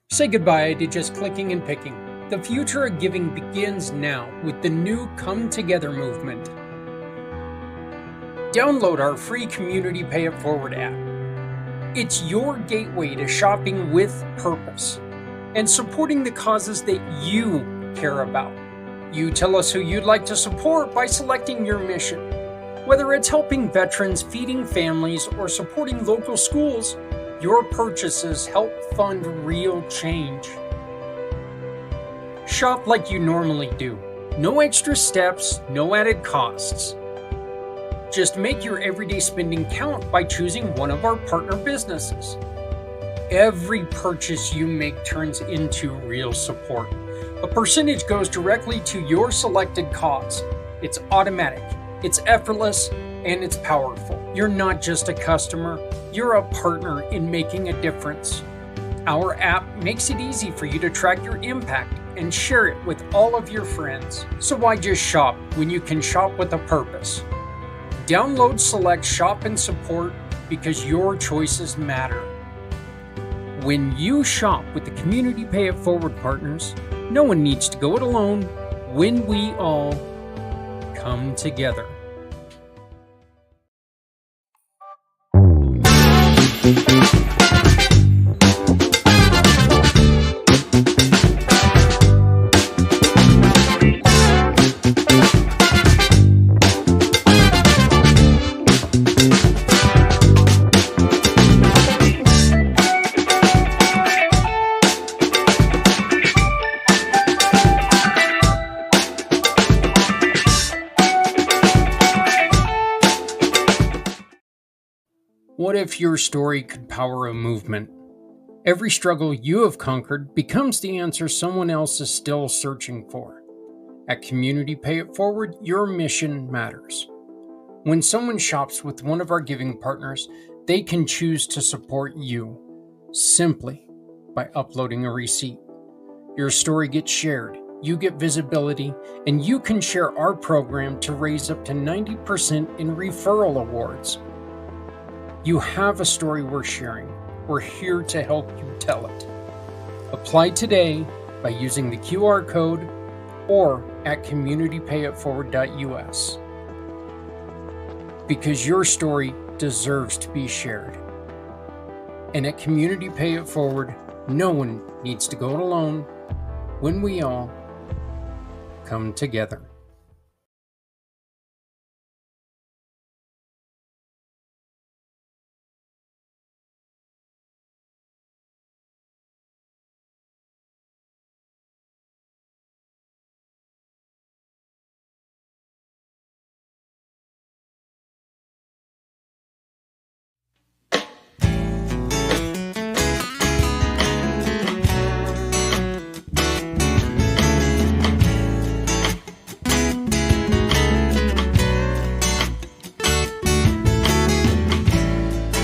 Say goodbye to just clicking and picking. The future of giving begins now with the new Come Together movement. Download our free Community Pay It Forward app. It's your gateway to shopping with purpose and supporting the causes that you care about. You tell us who you'd like to support by selecting your mission. Whether it's helping veterans, feeding families, or supporting local schools, your purchases help fund real change. Shop like you normally do. No extra steps, no added costs. Just make your everyday spending count by choosing one of our partner businesses. Every purchase you make turns into real support. A percentage goes directly to your selected cause. It's automatic, it's effortless, and it's powerful. You're not just a customer, you're a partner in making a difference. Our app makes it easy for you to track your impact and share it with all of your friends. So why just shop when you can shop with a purpose? Download, select, shop, and support because your choices matter. When you shop with the Community Pay It Forward partners, no one needs to go it alone when we all come together. What if your story could power a movement? Every struggle you have conquered becomes the answer someone else is still searching for. At Community Pay It Forward, your mission matters. When someone shops with one of our giving partners, they can choose to support you simply by uploading a receipt. Your story gets shared, you get visibility, and you can share our program to raise up to 90% in referral awards. You have a story worth sharing. We're here to help you tell it. Apply today by using the QR code or at communitypayitforward.us. Because your story deserves to be shared. And at Community Pay It Forward, no one needs to go it alone when we all come together.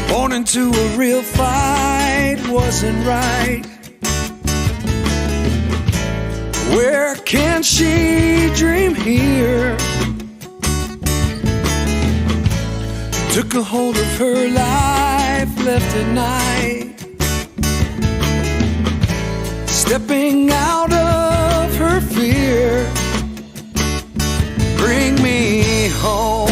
Born into a real fight wasn't right. Where can she dream here? Took a hold of her life, left at night, stepping out of her fear. Bring me home.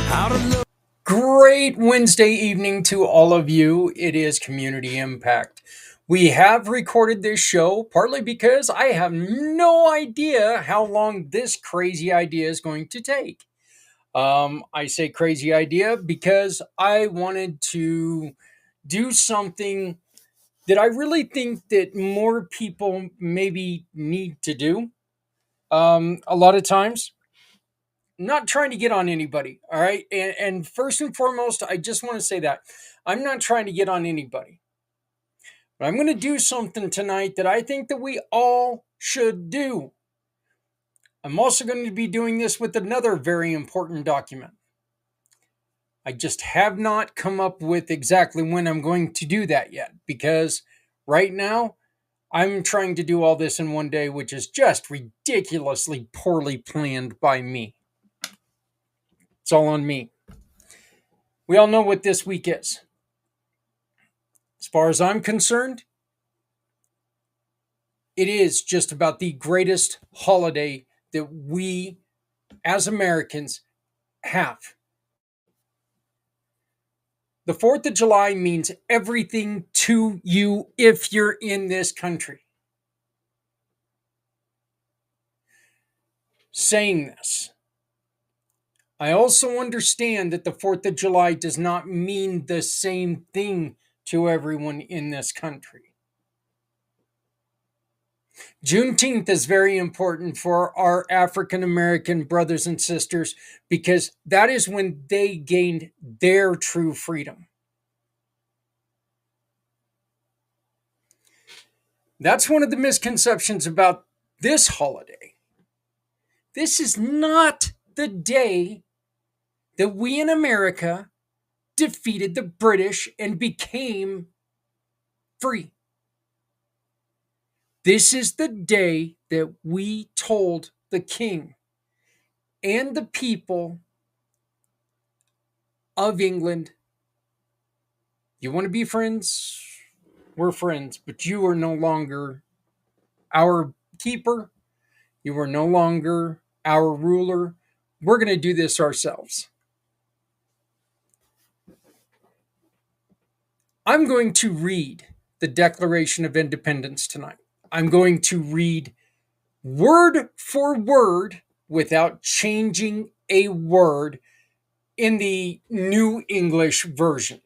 How to look. Great Wednesday evening to all of you. It is Community Impact. We have recorded this show partly because I have no idea how long this crazy idea is going to take. I say crazy idea because I wanted to do something that I really think that more people maybe need to do. A lot of times, not trying to get on anybody, all right? And first and foremost, I just want to say that I'm not trying to get on anybody. But I'm going to do something tonight that I think that we all should do. I'm also going to be doing this with another very important document. I just have not come up with exactly when I'm going to do that yet, because right now I'm trying to do all this in one day, which is just ridiculously poorly planned by me. It's all on me. We all know what this week is. As far as I'm concerned, it is just about the greatest holiday that we as Americans have. The 4th of July means everything to you if you're in this country. Saying this, I also understand that the 4th of July does not mean the same thing to everyone in this country. Juneteenth is very important for our African American brothers and sisters because that is when they gained their true freedom. That's one of the misconceptions about this holiday. This is not the day that we in America defeated the British and became free. This is the day that we told the king and the people of England, you want to be friends? We're friends, but you are no longer our keeper. You are no longer our ruler. We're going to do this ourselves. I'm going to read the Declaration of Independence tonight. I'm going to read word for word without changing a word in the New English Version.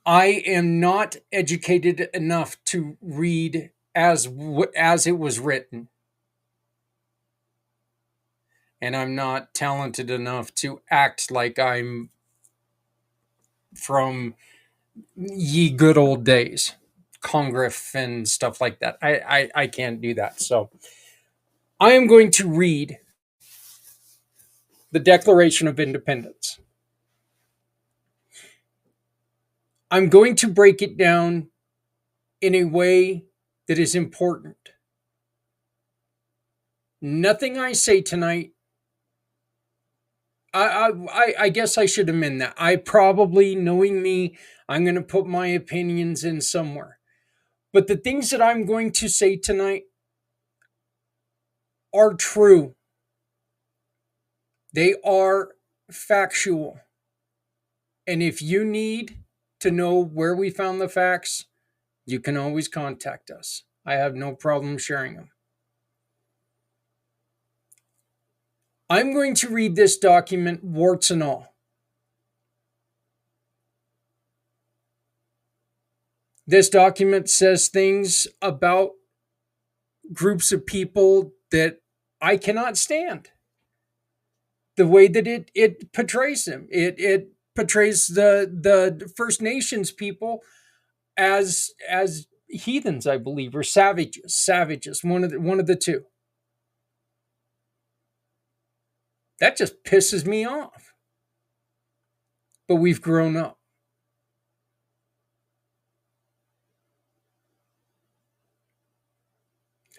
I am not educated enough to read as it was written. And I'm not talented enough to act like I'm from ye good old days, Congress and stuff like that. I can't do that. So I am going to read the Declaration of Independence. I'm going to break it down in a way that is important. Nothing I say tonight, I guess I should amend that. I probably, knowing me, I'm going to put my opinions in somewhere. But the things that I'm going to say tonight are true. They are factual. And if you need to know where we found the facts, you can always contact us. I have no problem sharing them. I'm going to read this document, warts and all. This document says things about groups of people that I cannot stand. The way that it portrays them. It portrays the First Nations people as heathens, I believe, or savages, one of the two. That just pisses me off. But we've grown up.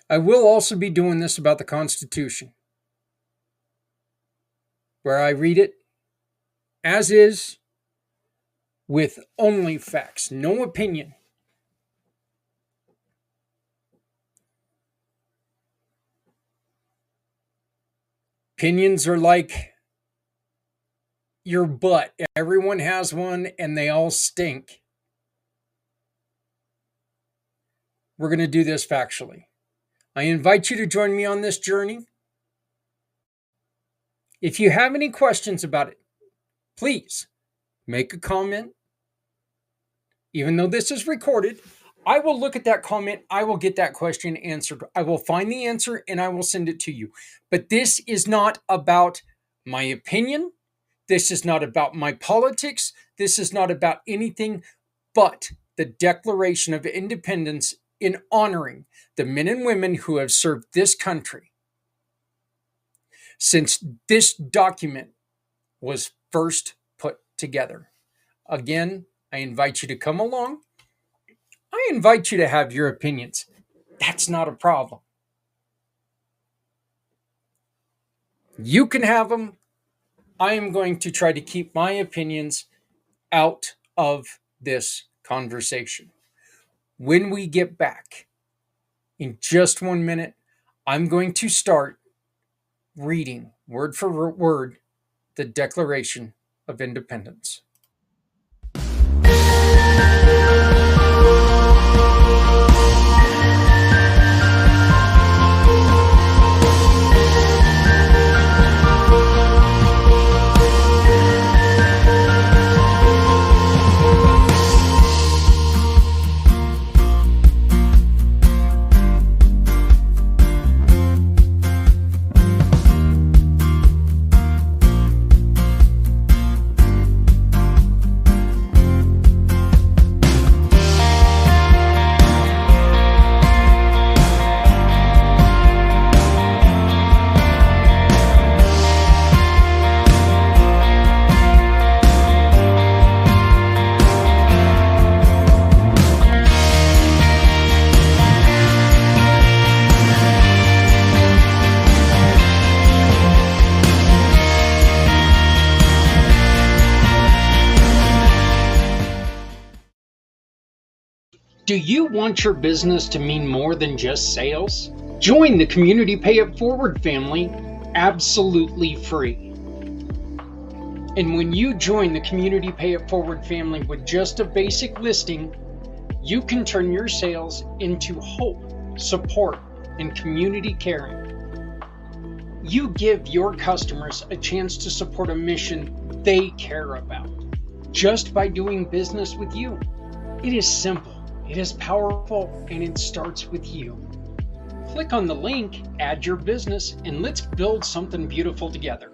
I will also be doing this about the Constitution, where I read it as is with only facts, no opinion. Opinions are like your butt. Everyone has one and they all stink. We're going to do this factually. I invite you to join me on this journey. If you have any questions about it, please make a comment. Even though this is recorded, I will look at that comment. I will get that question answered. I will find the answer and I will send it to you. But this is not about my opinion. This is not about my politics. This is not about anything but the Declaration of Independence in honoring the men and women who have served this country since this document was first put together. Again, I invite you to come along. I invite you to have your opinions. That's not a problem. You can have them. I am going to try to keep my opinions out of this conversation. When we get back, in just 1 minute, I'm going to start reading word for word the Declaration of Independence. Do you want your business to mean more than just sales? Join the Community Pay It Forward family absolutely free. And when you join the Community Pay It Forward family with just a basic listing, you can turn your sales into hope, support, and community caring. You give your customers a chance to support a mission they care about just by doing business with you. It is simple. It is powerful, and it starts with you. Click on the link, add your business, and let's build something beautiful together.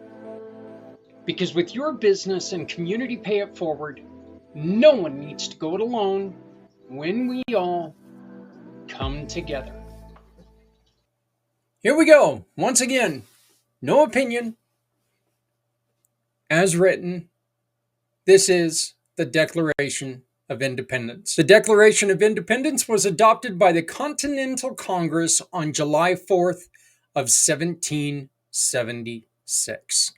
Because with your business and Community Pay It Forward, no one needs to go it alone when we all come together. Here we go. Once again, no opinion. As written, this is the Declaration of Independence. The Declaration of Independence was adopted by the Continental Congress on July 4th of 1776.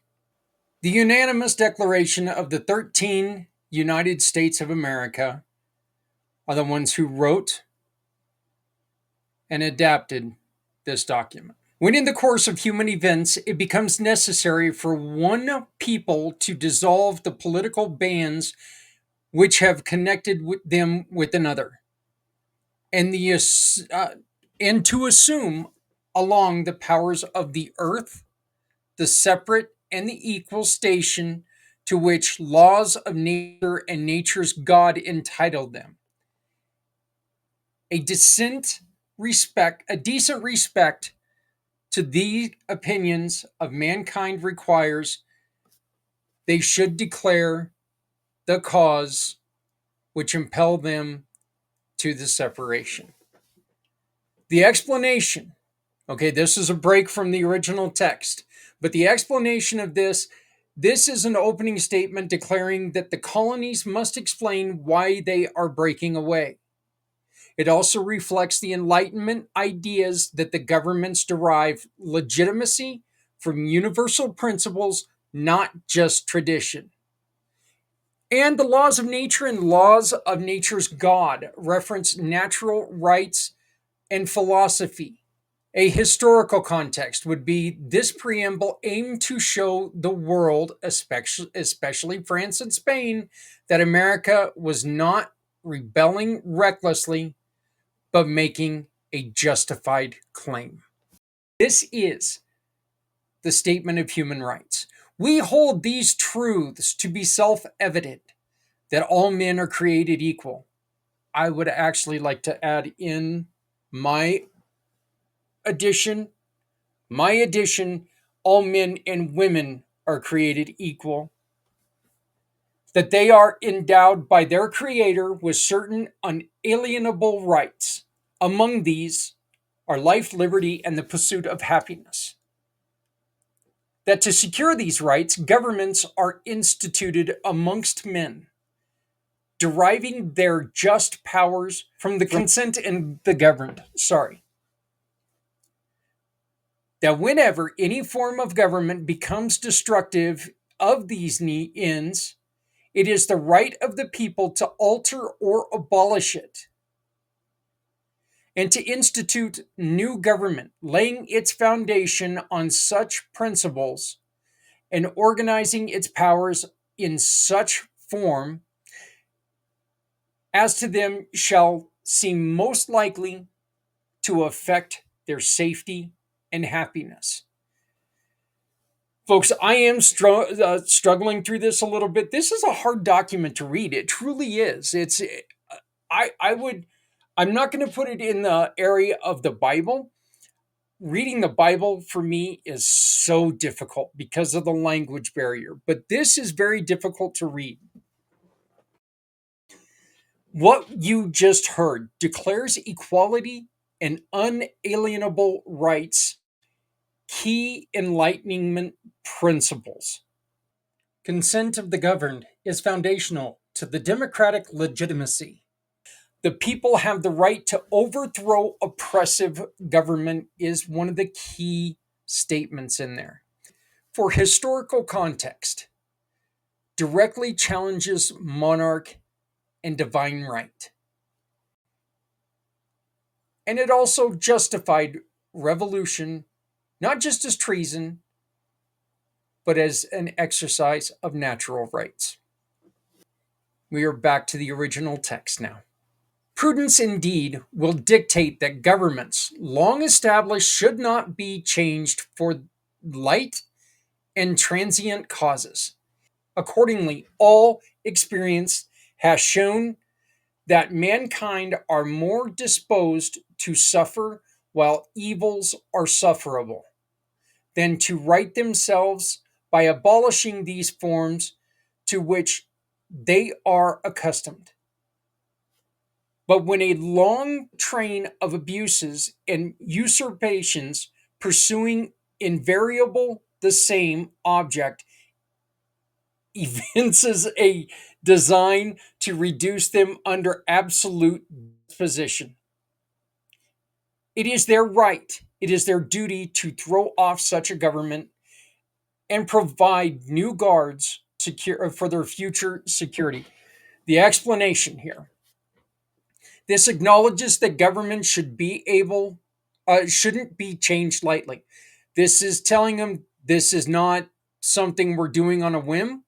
The unanimous declaration of the 13 United States of America are the ones who wrote and adapted this document. When in the course of human events it becomes necessary for one people to dissolve the political bands which have connected them with another, and to assume along the powers of the earth the separate and the equal station to which laws of nature and nature's God entitled them. A decent respect to the opinions of mankind requires they should declare the cause which impel them to the separation. The explanation, okay, this is a break from the original text, but the explanation of this is an opening statement declaring that the colonies must explain why they are breaking away. It also reflects the Enlightenment ideas that the governments derive legitimacy from universal principles, not just tradition. And the laws of nature and laws of nature's God reference natural rights and philosophy. A historical context would be this preamble aimed to show the world, especially France and Spain, that America was not rebelling recklessly, but making a justified claim. This is the Statement of Human Rights. We hold these truths to be self-evident, that all men are created equal. I would actually like to add in my addition, all men and women are created equal, that they are endowed by their Creator with certain unalienable rights. Among these are life, liberty, and the pursuit of happiness. That to secure these rights, governments are instituted amongst men, deriving their just powers from the consent and the governed. That whenever any form of government becomes destructive of these ends, it is the right of the people to alter or abolish it, and to institute new government, laying its foundation on such principles and organizing its powers in such form as to them shall seem most likely to affect their safety and happiness. Folks, I am struggling through this a little bit. This is a hard document to read. It truly is. I would, I'm not going to put it in the area of the Bible. Reading the Bible for me is so difficult because of the language barrier, but this is very difficult to read. What you just heard declares equality and unalienable rights, key enlightenment principles. Consent of the governed is foundational to the democratic legitimacy. The people have the right to overthrow oppressive government, is one of the key statements in there. For historical context, directly challenges monarch and divine right. And it also justified revolution, not just as treason, but as an exercise of natural rights. We are back to the original text now. Prudence indeed will dictate that governments long established should not be changed for light and transient causes. Accordingly, all experience has shown that mankind are more disposed to suffer while evils are sufferable than to right themselves by abolishing these forms to which they are accustomed. But when a long train of abuses and usurpations pursuing invariable the same object evinces a design to reduce them under absolute disposition, it is their right, it is their duty to throw off such a government and provide new guards for their future security. The explanation here. This acknowledges that government shouldn't be changed lightly. This is telling them this is not something we're doing on a whim.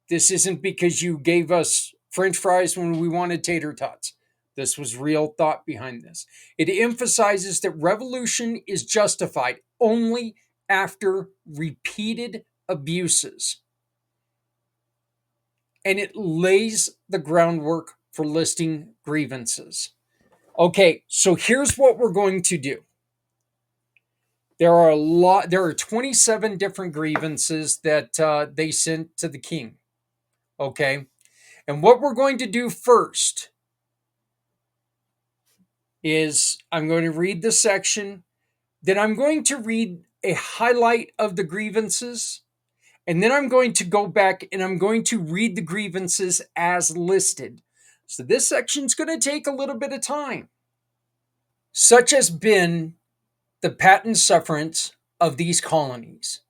This isn't because you gave us French fries when we wanted tater tots. This was real thought behind this. It emphasizes that revolution is justified only after repeated abuses. And it lays the groundwork for listing grievances. Okay, so here's what we're going to do. There are 27 different grievances that they sent to the king. Okay, and what we're going to do first is I'm going to read the section, then I'm going to read a highlight of the grievances, and then I'm going to go back and I'm going to read the grievances as listed. So this section's going to take a little bit of time. Such has been the patent sufferance of these colonies,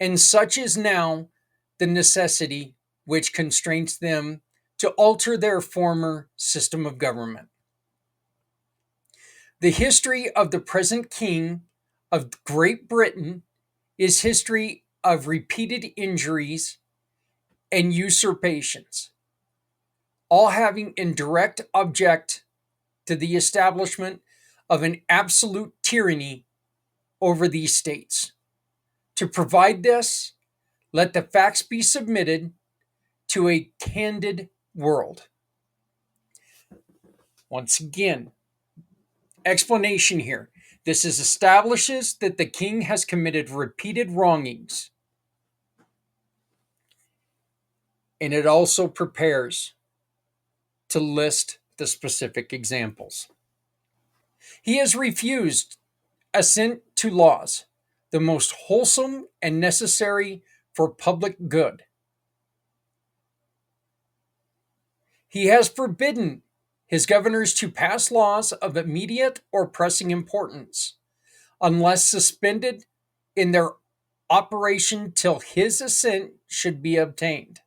and such is now the necessity which constrains them to alter their former system of government. The history of the present king of Great Britain is history of repeated injuries and usurpations, all having in direct object to the establishment of an absolute tyranny over these states. To provide this, let the facts be submitted to a candid world. Once again, explanation here. This establishes that the king has committed repeated wrongings. And it also prepares to list the specific examples. He has refused assent to laws, the most wholesome and necessary for public good. He has forbidden his governors to pass laws of immediate or pressing importance, unless suspended in their operation till his assent should be obtained.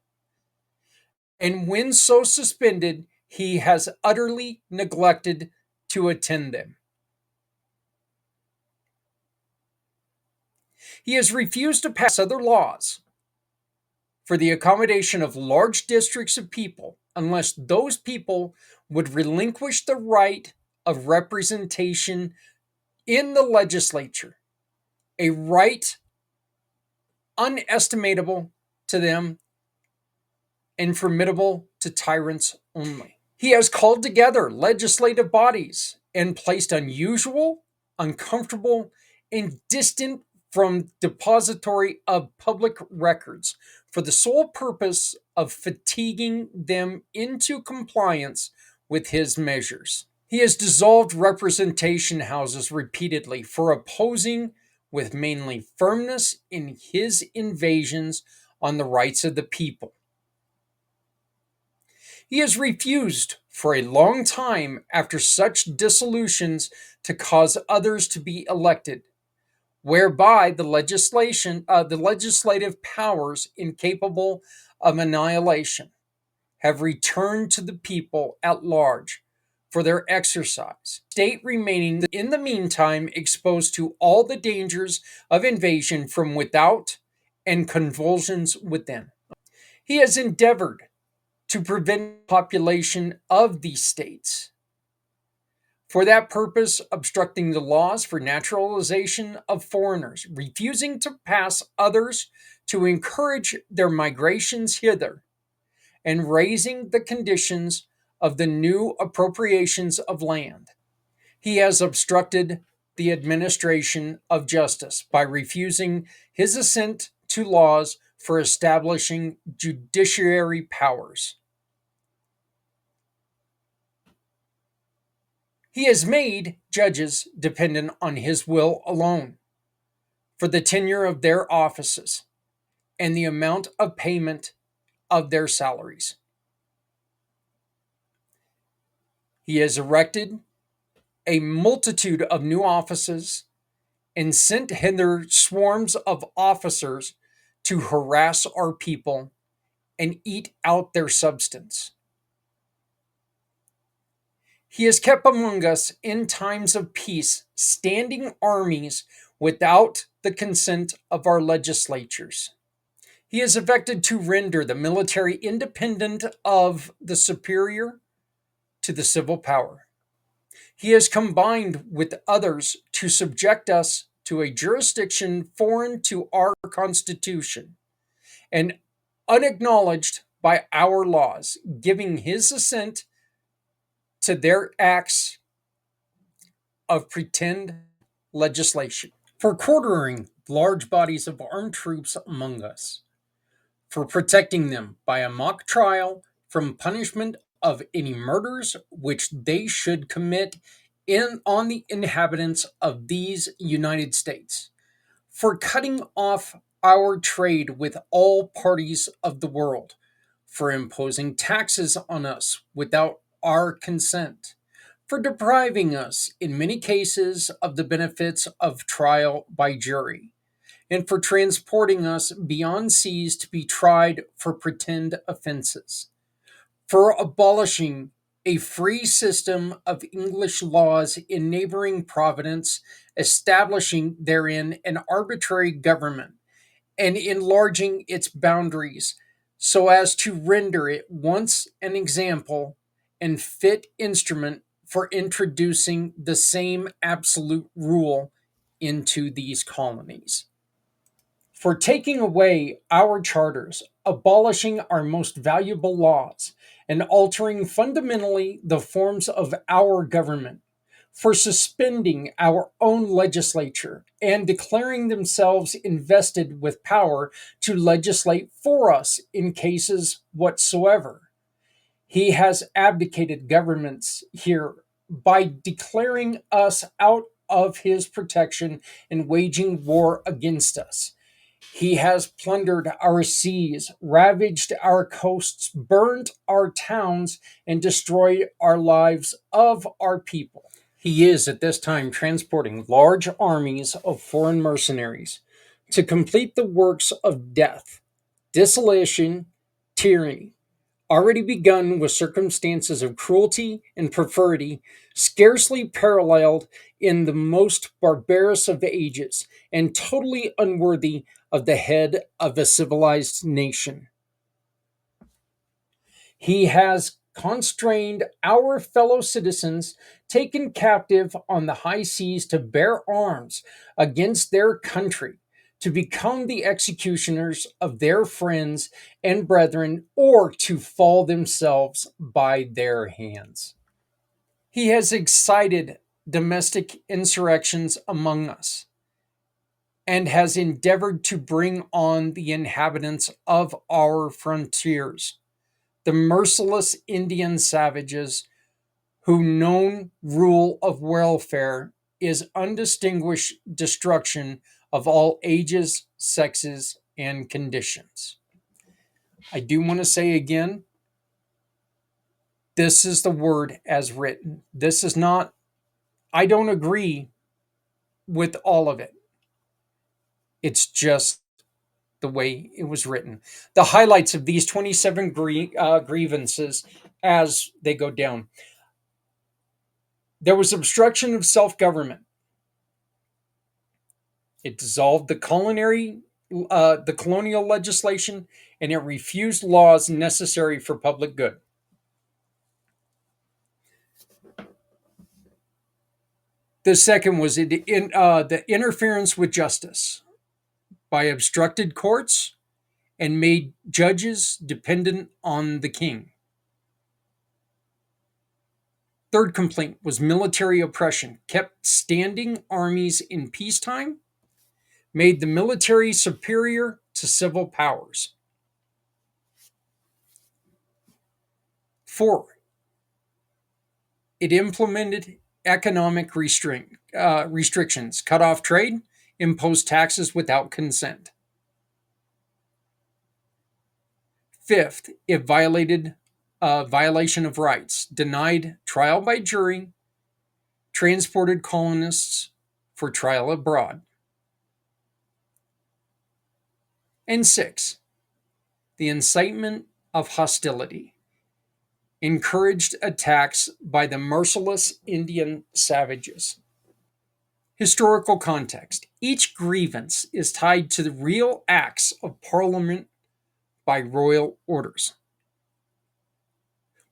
And when so suspended, he has utterly neglected to attend them. He has refused to pass other laws for the accommodation of large districts of people unless those people would relinquish the right of representation in the legislature, a right unestimable to them and formidable to tyrants only. He has called together legislative bodies and placed unusual, uncomfortable, and distant from depository of public records for the sole purpose of fatiguing them into compliance with his measures. He has dissolved representation houses repeatedly for opposing with mainly firmness in his invasions on the rights of the people. He has refused for a long time after such dissolutions to cause others to be elected, whereby the legislative powers incapable of annihilation have returned to the people at large for their exercise, state remaining in the meantime exposed to all the dangers of invasion from without and convulsions within. He has endeavored to prevent population of these states. For that purpose, obstructing the laws for naturalization of foreigners, refusing to pass others to encourage their migrations hither, and raising the conditions of the new appropriations of land. He has obstructed the administration of justice by refusing his assent to laws for establishing judiciary powers. He has made judges dependent on his will alone for the tenure of their offices and the amount of payment of their salaries. He has erected a multitude of new offices and sent hither swarms of officers to harass our people and eat out their substance. He has kept among us in times of peace standing armies without the consent of our legislatures. He has affected to render the military independent of the superior to the civil power. He has combined with others to subject us to a jurisdiction foreign to our Constitution and unacknowledged by our laws, giving his assent to their acts of pretend legislation, for quartering large bodies of armed troops among us, for protecting them by a mock trial from punishment of any murders which they should commit on the inhabitants of these United States, for cutting off our trade with all parties of the world, for imposing taxes on us without our consent, for depriving us, in many cases, of the benefits of trial by jury, and for transporting us beyond seas to be tried for pretend offenses, for abolishing a free system of English laws in neighboring province, establishing therein an arbitrary government, and enlarging its boundaries so as to render it once an example and fit instrument for introducing the same absolute rule into these colonies, for taking away our charters, abolishing our most valuable laws, and altering fundamentally the forms of our government, for suspending our own legislature and declaring themselves invested with power to legislate for us in cases whatsoever. He has abdicated governments here by declaring us out of his protection and waging war against us. He has plundered our seas, ravaged our coasts, burned our towns, and destroyed our lives of our people. He is at this time transporting large armies of foreign mercenaries to complete the works of death, desolation, tyranny, already begun with circumstances of cruelty and perfidy scarcely paralleled in the most barbarous of ages, and totally unworthy of the head of a civilized nation. He has constrained our fellow citizens taken captive on the high seas to bear arms against their country, to become the executioners of their friends and brethren, or to fall themselves by their hands. He has excited domestic insurrections among us and has endeavored to bring on the inhabitants of our frontiers the merciless Indian savages whose known rule of welfare is undistinguished destruction of all ages, sexes, and conditions. I do want to say again, this is the word as written. This is not, I don't agree with all of it. It's just the way it was written. The highlights of these 27 grievances as they go down. There was obstruction of self government. It dissolved the colonial legislation, and it refused laws necessary for public good. The second was the interference with justice by obstructed courts and made judges dependent on the king. Third complaint was military oppression, kept standing armies in peacetime, made the military superior to civil powers. 4. It implemented economic restrictions, cut off trade, imposed taxes without consent. Fifth, it violated violation of rights, denied trial by jury, transported colonists for trial abroad. And 6, the incitement of hostility, encouraged attacks by the merciless Indian savages. Historical context. Each grievance is tied to the real acts of Parliament by royal orders.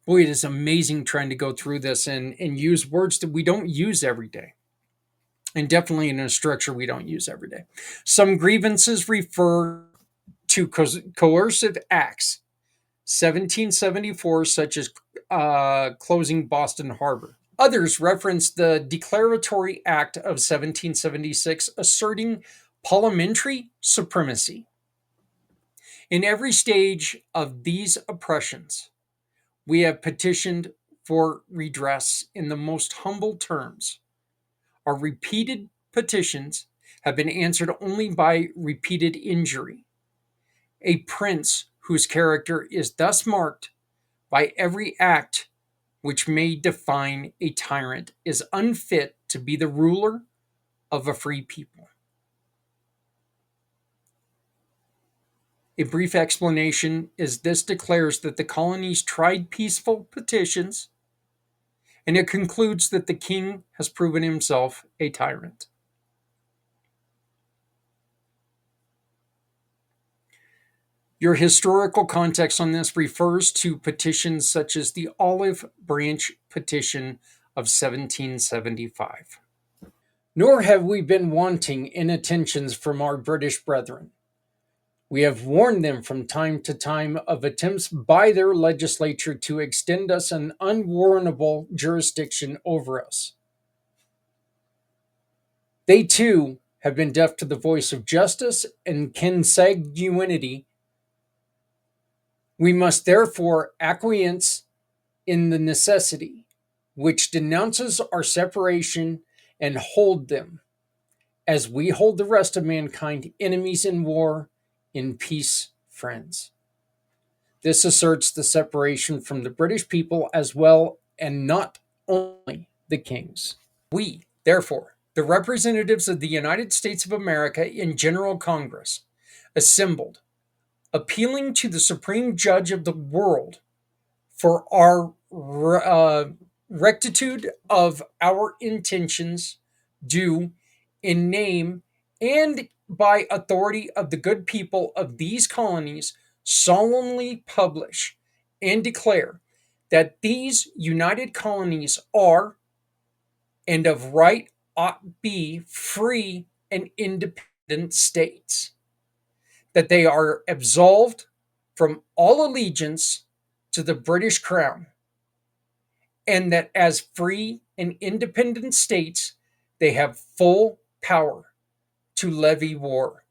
Boy, it is amazing trying to go through this and use words that we don't use every day. And definitely in a structure we don't use every day. Some grievances refer to coercive acts, 1774, such as closing Boston Harbor. Others reference the Declaratory Act of 1776 asserting parliamentary supremacy. In every stage of these oppressions, we have petitioned for redress in the most humble terms. Our repeated petitions have been answered only by repeated injury. A prince whose character is thus marked by every act which may define a tyrant is unfit to be the ruler of a free people. A brief explanation is this declares that the colonies tried peaceful petitions, and it concludes that the king has proven himself a tyrant. Your historical context on this refers to petitions such as the Olive Branch Petition of 1775. Nor have we been wanting in attentions from our British brethren. We have warned them from time to time of attempts by their legislature to extend us an unwarrantable jurisdiction over us. They too have been deaf to the voice of justice and consanguinity. We must therefore acquiesce in the necessity which denounces our separation and hold them, as we hold the rest of mankind, enemies in war, in peace, friends. This asserts the separation from the British people as well, and not only the kings. We, therefore, the representatives of the United States of America in General Congress assembled, appealing to the Supreme Judge of the world for our rectitude of our intentions, due in name and by authority of the good people of these colonies, solemnly publish and declare that these united colonies are, and of right ought be, free and independent states, that they are absolved from all allegiance to the British Crown, and that as free and independent states, they have full power to levy war,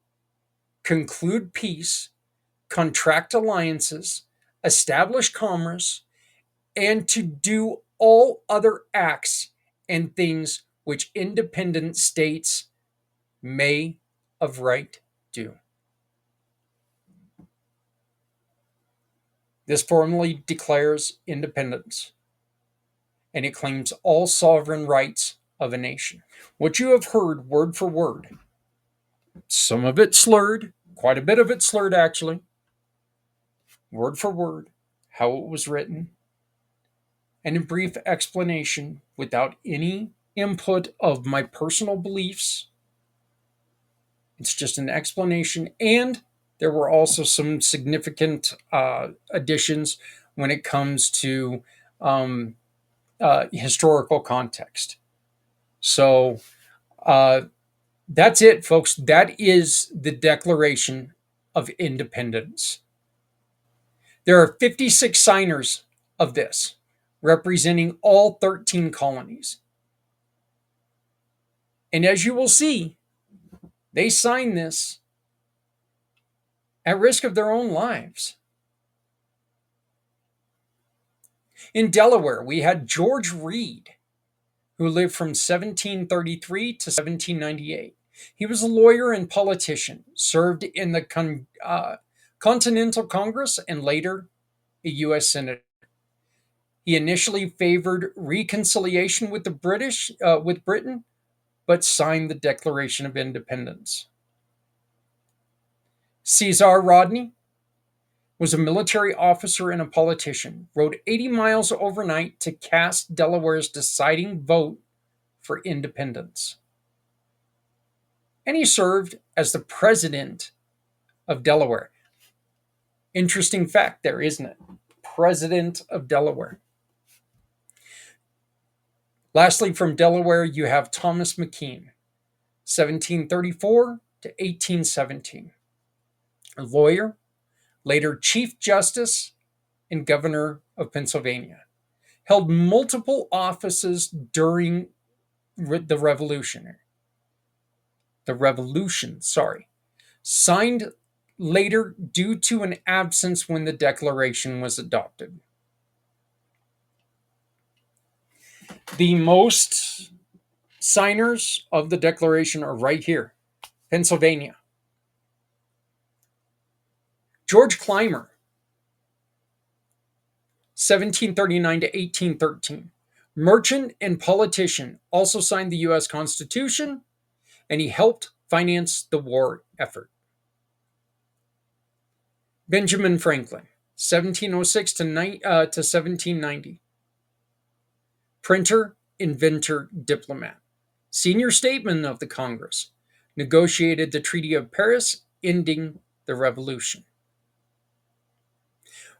conclude peace, contract alliances, establish commerce, and to do all other acts and things which independent states may of right do. This formally declares independence, and it claims all sovereign rights of a nation. What you have heard word for word, some of it slurred, quite a bit of it slurred actually, word for word, how it was written, and a brief explanation without any input of my personal beliefs. It's just an explanation, and there were also some significant additions when it comes to historical context. So uh, that's it, folks. That is the Declaration of Independence. There are 56 signers of this, representing all 13 colonies. And as you will see, they signed this at risk of their own lives. In Delaware, we had George Reed, who lived from 1733 to 1798. He was a lawyer and politician, served in the Continental Congress and later a U.S. Senator. He initially favored reconciliation with with Britain, but signed the Declaration of Independence. Caesar Rodney was a military officer and a politician, rode 80 miles overnight to cast Delaware's deciding vote for independence. And he served as the president of Delaware. Interesting fact there, isn't it? President of Delaware. Lastly, from Delaware, you have Thomas McKean, 1734 to 1817. A lawyer, later Chief Justice and Governor of Pennsylvania. Held multiple offices during the Revolution. Signed later due to an absence when the Declaration was adopted. The most signers of the Declaration are right here, Pennsylvania. George Clymer, 1739 to 1813. Merchant and politician, also signed the U.S. Constitution, and he helped finance the war effort. Benjamin Franklin, 1706 to 1790. Printer, inventor, diplomat. Senior statesman of the Congress. Negotiated the Treaty of Paris, ending the Revolution.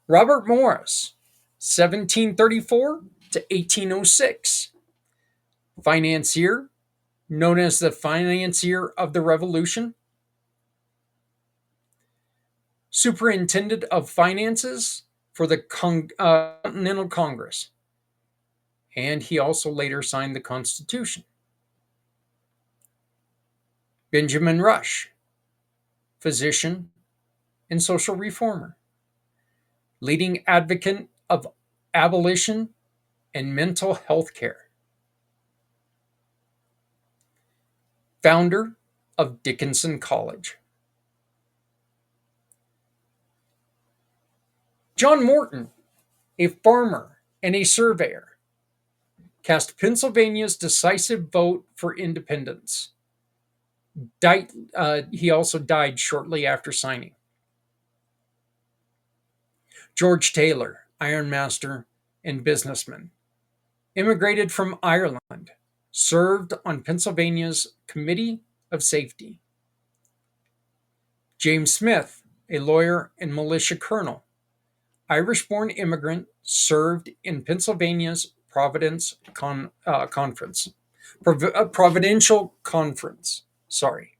Robert Morris, 1734 to 1806. Financier, known as the financier of the Revolution. Superintendent of finances for the Continental Congress. And he also later signed the Constitution. Benjamin Rush, physician and social reformer. Leading advocate of abolition and mental health care. Founder of Dickinson College. John Morton, a farmer and a surveyor. cast Pennsylvania's decisive vote for independence. He also died shortly after signing. George Taylor, ironmaster and businessman, immigrated from Ireland, served on Pennsylvania's Committee of Safety. James Smith, a lawyer and militia colonel, Irish born immigrant, served in Pennsylvania's Providential Conference. Sorry.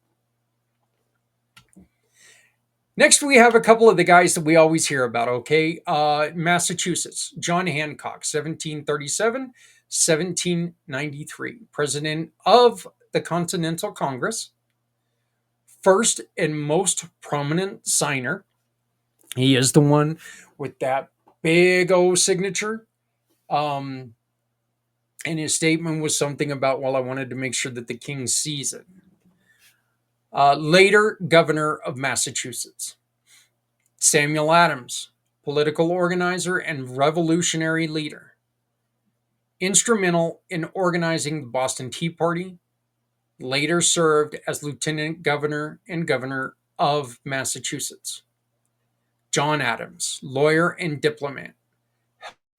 Next, we have a couple of the guys that we always hear about, okay? Massachusetts, John Hancock, 1737, 1793, president of the Continental Congress, first and most prominent signer. He is the one with that big O signature. And his statement was something about, well, I wanted to make sure that the king sees it. Later, governor of Massachusetts. Samuel Adams, political organizer and revolutionary leader. Instrumental in organizing the Boston Tea Party. Later served as lieutenant governor and governor of Massachusetts. John Adams, lawyer and diplomat,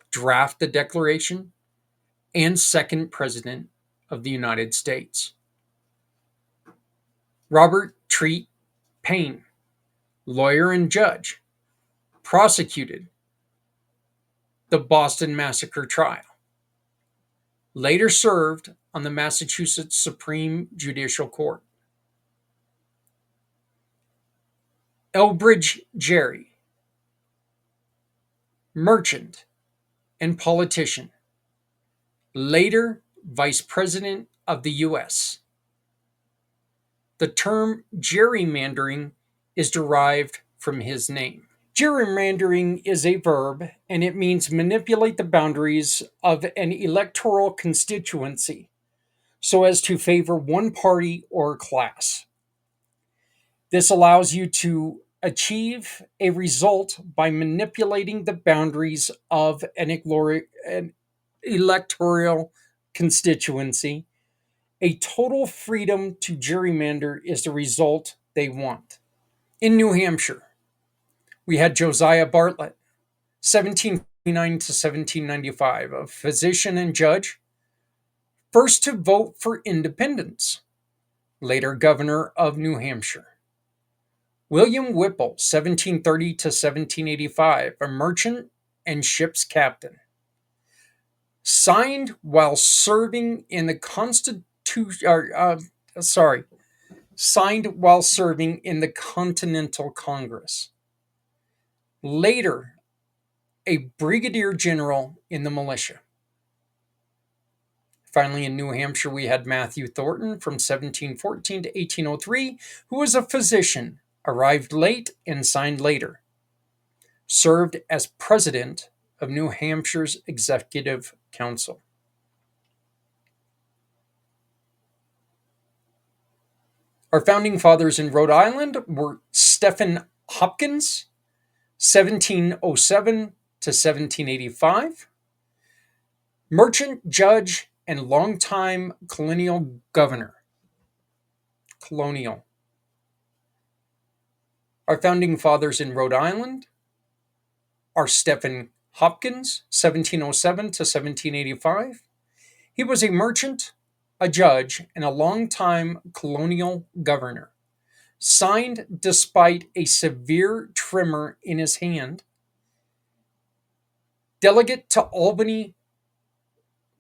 draft the Declaration, and second president of the United States. Robert Treat Paine, lawyer and judge, prosecuted the Boston Massacre trial. Later served on the Massachusetts Supreme Judicial Court. Elbridge Gerry, merchant and politician, later Vice President of the U.S. The term gerrymandering is derived from his name. Gerrymandering is a verb, and it means manipulate the boundaries of an electoral constituency so as to favor one party or class. This allows you to achieve a result by manipulating the boundaries of an electoral constituency. A total freedom to gerrymander is the result they want. In New Hampshire, we had Josiah Bartlett, 1729 to 1795, a physician and judge, first to vote for independence, later governor of New Hampshire. William Whipple, 1730 to 1785, a merchant and ship's captain. Signed while serving in the Continental Congress. Later, a brigadier general in the militia. Finally, in New Hampshire, we had Matthew Thornton from 1714 to 1803, who was a physician, arrived late and signed later. Served as president of New Hampshire's Executive Council. Our founding fathers in Rhode Island were Stephen Hopkins, 1707 to 1785, merchant, judge, and longtime colonial governor. Our founding fathers in Rhode Island are Stephen Hopkins, 1707 to 1785. He was a merchant, a judge, and a longtime colonial governor. Signed despite a severe tremor in his hand. Delegate to Albany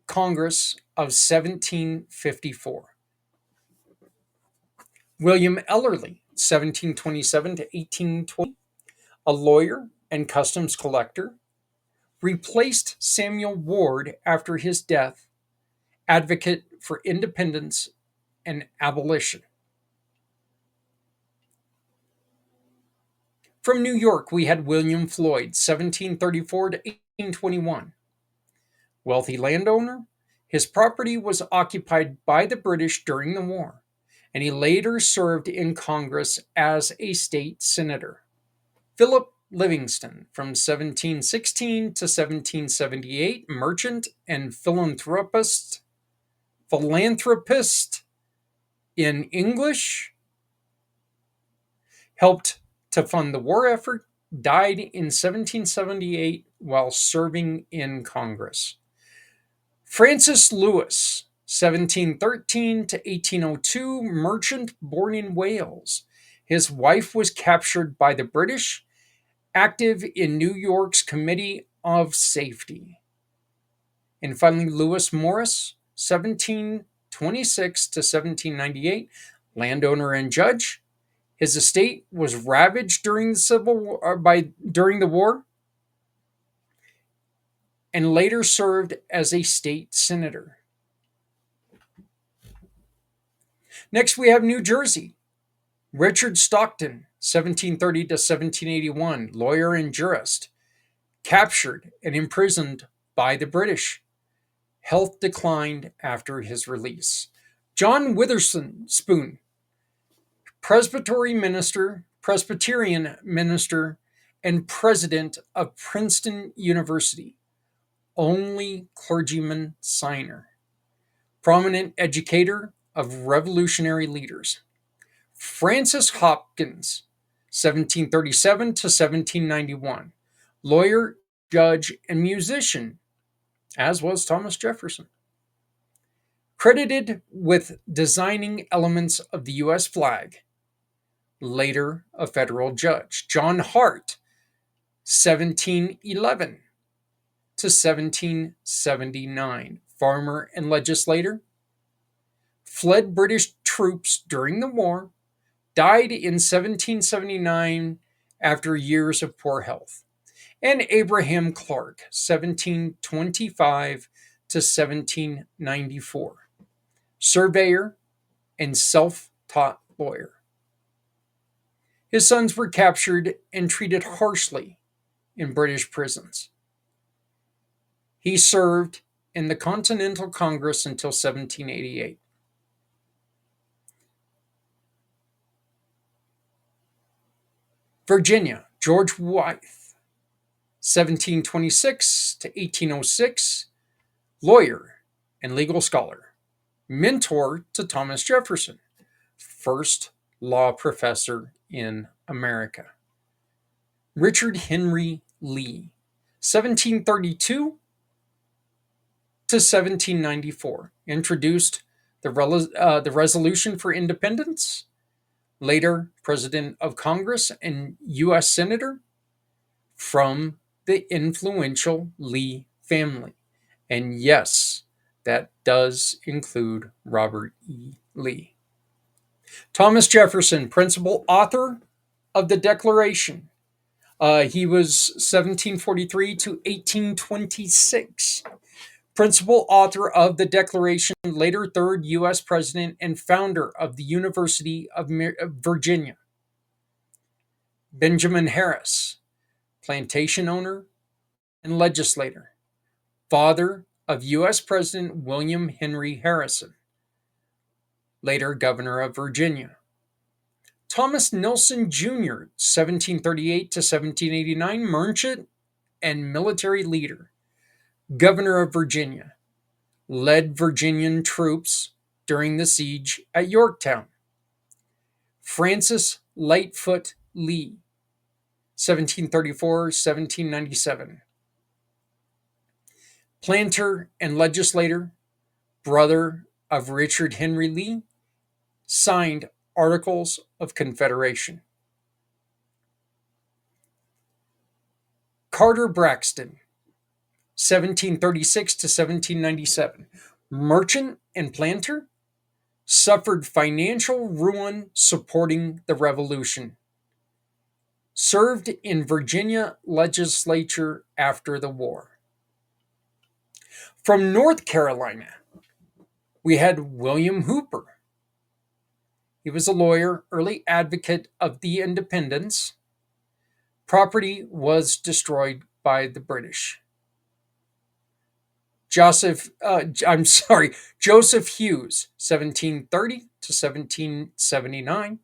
Congress of 1754. William Ellerly, 1727 to 1820, a lawyer and customs collector, replaced Samuel Ward after his death, advocate for independence and abolition. From New York, we had William Floyd, 1734 to 1821. Wealthy landowner, his property was occupied by the British during the war, and he later served in Congress as a state senator. Philip Livingston, from 1716 to 1778, merchant and philanthropist in English, helped to fund the war effort, died in 1778 while serving in Congress. Francis Lewis, 1713 to 1802, merchant born in Wales. His wife was captured by the British, active in New York's Committee of Safety. And finally, Lewis Morris, 1726 to 1798, landowner and judge. His estate was ravaged during the during the war, and later served as a state senator. Next, we have New Jersey. Richard Stockton, 1730 to 1781, lawyer and jurist, captured and imprisoned by the British. Health declined after his release. John Witherspoon, Presbyterian minister, and president of Princeton University, only clergyman signer, prominent educator of revolutionary leaders. Francis Hopkins, 1737 to 1791, lawyer, judge, and musician, as was Thomas Jefferson. Credited with designing elements of the U.S. flag, later a federal judge. John Hart, 1711 to 1779, farmer and legislator, fled British troops during the war, died in 1779 after years of poor health. And Abraham Clark, 1725 to 1794, surveyor and self-taught lawyer. His sons were captured and treated harshly in British prisons. He served in the Continental Congress until 1788. Virginia, George Wythe, 1726 to 1806, lawyer and legal scholar, mentor to Thomas Jefferson, first law professor in America. Richard Henry Lee, 1732 to 1794, introduced the Resolution for Independence, later President of Congress and U.S. Senator, from the influential Lee family. And yes, that does include Robert E. Lee. Thomas Jefferson, principal author of the Declaration. He was 1743 to 1826. Principal author of the Declaration, later third U.S. President and founder of the University of Virginia. Benjamin Harris, plantation owner and legislator, father of U.S. President William Henry Harrison, later governor of Virginia. Thomas Nelson Jr., 1738 to 1789, merchant and military leader, governor of Virginia, led Virginian troops during the siege at Yorktown. Francis Lightfoot Lee, 1734-1797, planter and legislator, brother of Richard Henry Lee, signed Articles of Confederation. Carter Braxton, 1736 to 1797, merchant and planter, suffered financial ruin supporting the Revolution. Served in Virginia legislature after the war. From North Carolina, we had William Hooper. He was a lawyer, early advocate of the independence. Property was destroyed by the British. Joseph Hughes, 1730 to 1779,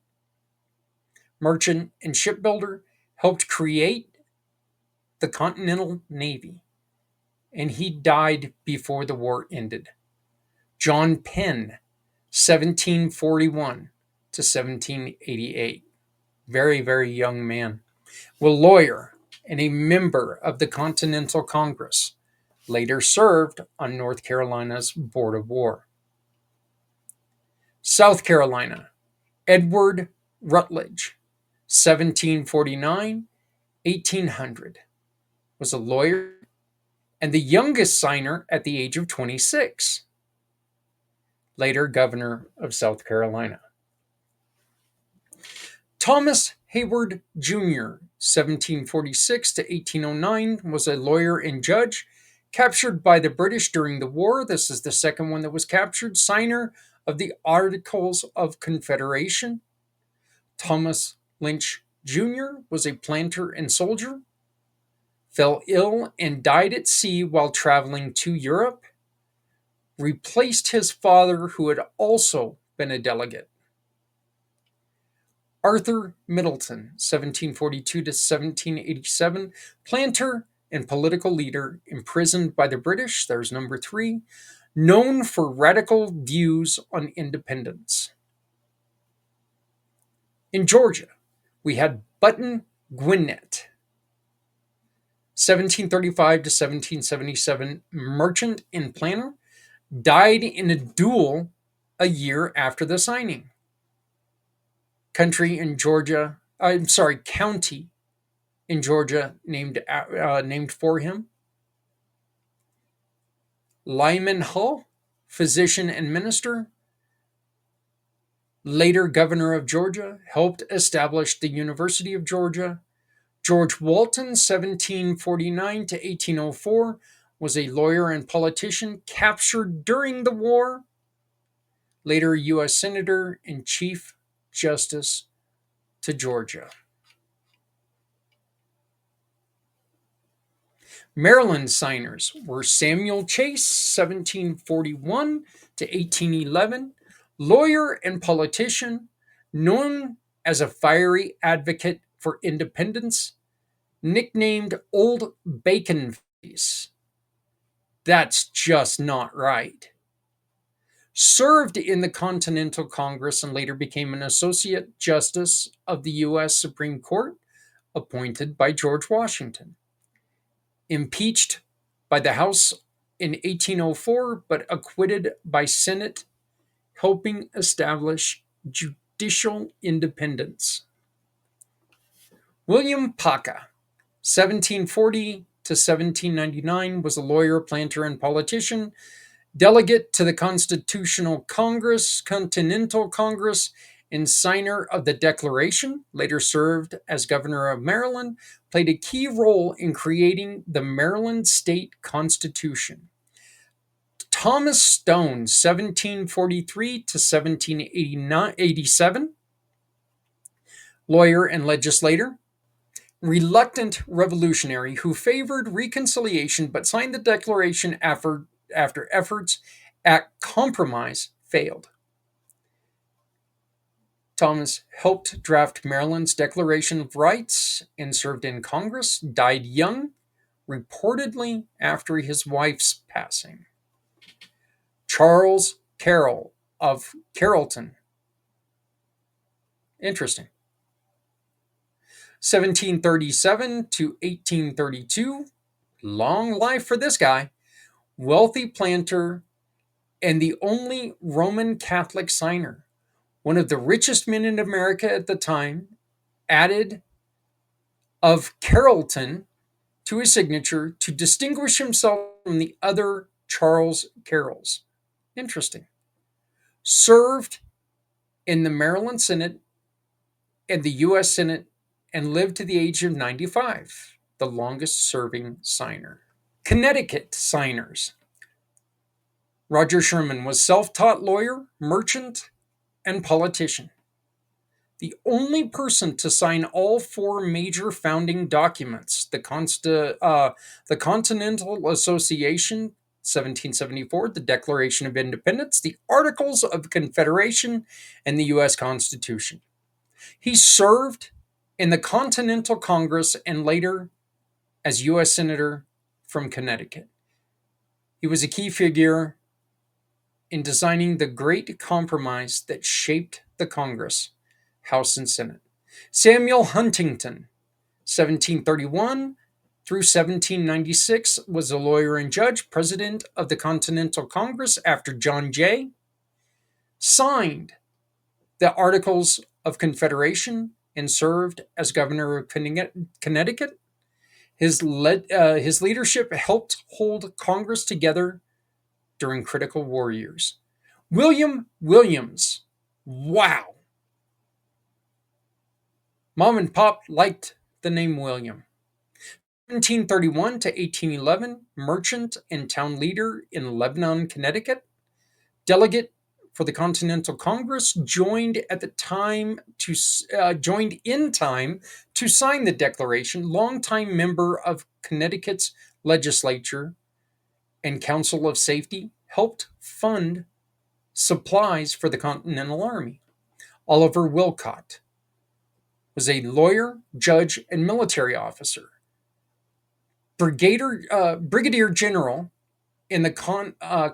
merchant and shipbuilder, helped create the Continental Navy, and he died before the war ended. John Penn, 1741 to 1788. Very, very young man. A lawyer and a member of the Continental Congress. Later served on North Carolina's Board of War. South Carolina, Edward Rutledge, 1749 1800, was a lawyer and the youngest signer at the age of 26. Later governor of South Carolina. Thomas Hayward Jr., 1746 to 1809, was a lawyer and judge captured by the British during the war. This is the second one that was captured. Signer of the Articles of Confederation. Thomas Lynch Jr. was a planter and soldier. Fell ill and died at sea while traveling to Europe. Replaced his father, who had also been a delegate. Arthur Middleton, 1742 to 1787, planter and political leader, imprisoned by the British. There's number 3. Known for radical views on independence. In Georgia, we had Button Gwinnett, 1735 to 1777, merchant and planter, died in a duel a year after the signing. County in Georgia named for him. Lyman Hull, physician and minister, later governor of Georgia, helped establish the University of Georgia. George Walton, 1749 to 1804, was a lawyer and politician captured during the war. Later U.S. Senator and Chief Justice to Georgia. Maryland signers were Samuel Chase, 1741 to 1811, lawyer and politician, known as a fiery advocate for independence, nicknamed Old Bacon Face. That's just not right. Served in the Continental Congress and later became an Associate Justice of the U.S. Supreme Court, appointed by George Washington. Impeached by the House in 1804, but acquitted by Senate, helping establish judicial independence. William Paca, 1740 to 1799, was a lawyer, planter, and politician, delegate to the Continental Congress, and signer of the Declaration, later served as governor of Maryland, played a key role in creating the Maryland State Constitution. Thomas Stone, 1743 to 1787, lawyer and legislator, reluctant revolutionary who favored reconciliation but signed the Declaration after efforts at compromise failed. Thomas helped draft Maryland's Declaration of Rights and served in Congress, died young, reportedly after his wife's passing. Charles Carroll of Carrollton. Interesting. 1737 to 1832. Long life for this guy. Wealthy planter and the only Roman Catholic signer. One of the richest men in America at the time, added of Carrollton to his signature to distinguish himself from the other Charles Carrolls. Interesting. Served in the Maryland Senate and the U.S. Senate and lived to the age of 95, the longest serving signer. Connecticut signers. Roger Sherman was self-taught lawyer, merchant, and politician. The only person to sign all 4 major founding documents, the Continental Association, 1774, the Declaration of Independence, the Articles of Confederation, and the U.S. Constitution. He served in the Continental Congress and later as U.S. Senator from Connecticut. He was a key figure in designing the great compromise that shaped the Congress, House, and Senate. Samuel Huntington, 1731 through 1796, was a lawyer and judge, president of the Continental Congress after John Jay, signed the Articles of Confederation, and served as governor of Connecticut. His leadership helped hold Congress together during critical war years. William Williams. Wow. Mom and Pop liked the name William. 1731 to 1811, merchant and town leader in Lebanon, Connecticut. Delegate for the Continental Congress, joined in time to sign the Declaration. Longtime member of Connecticut's legislature and Council of Safety, helped fund supplies for the Continental Army. Oliver Wilcott was a lawyer, judge, and military officer. Brigadier General in the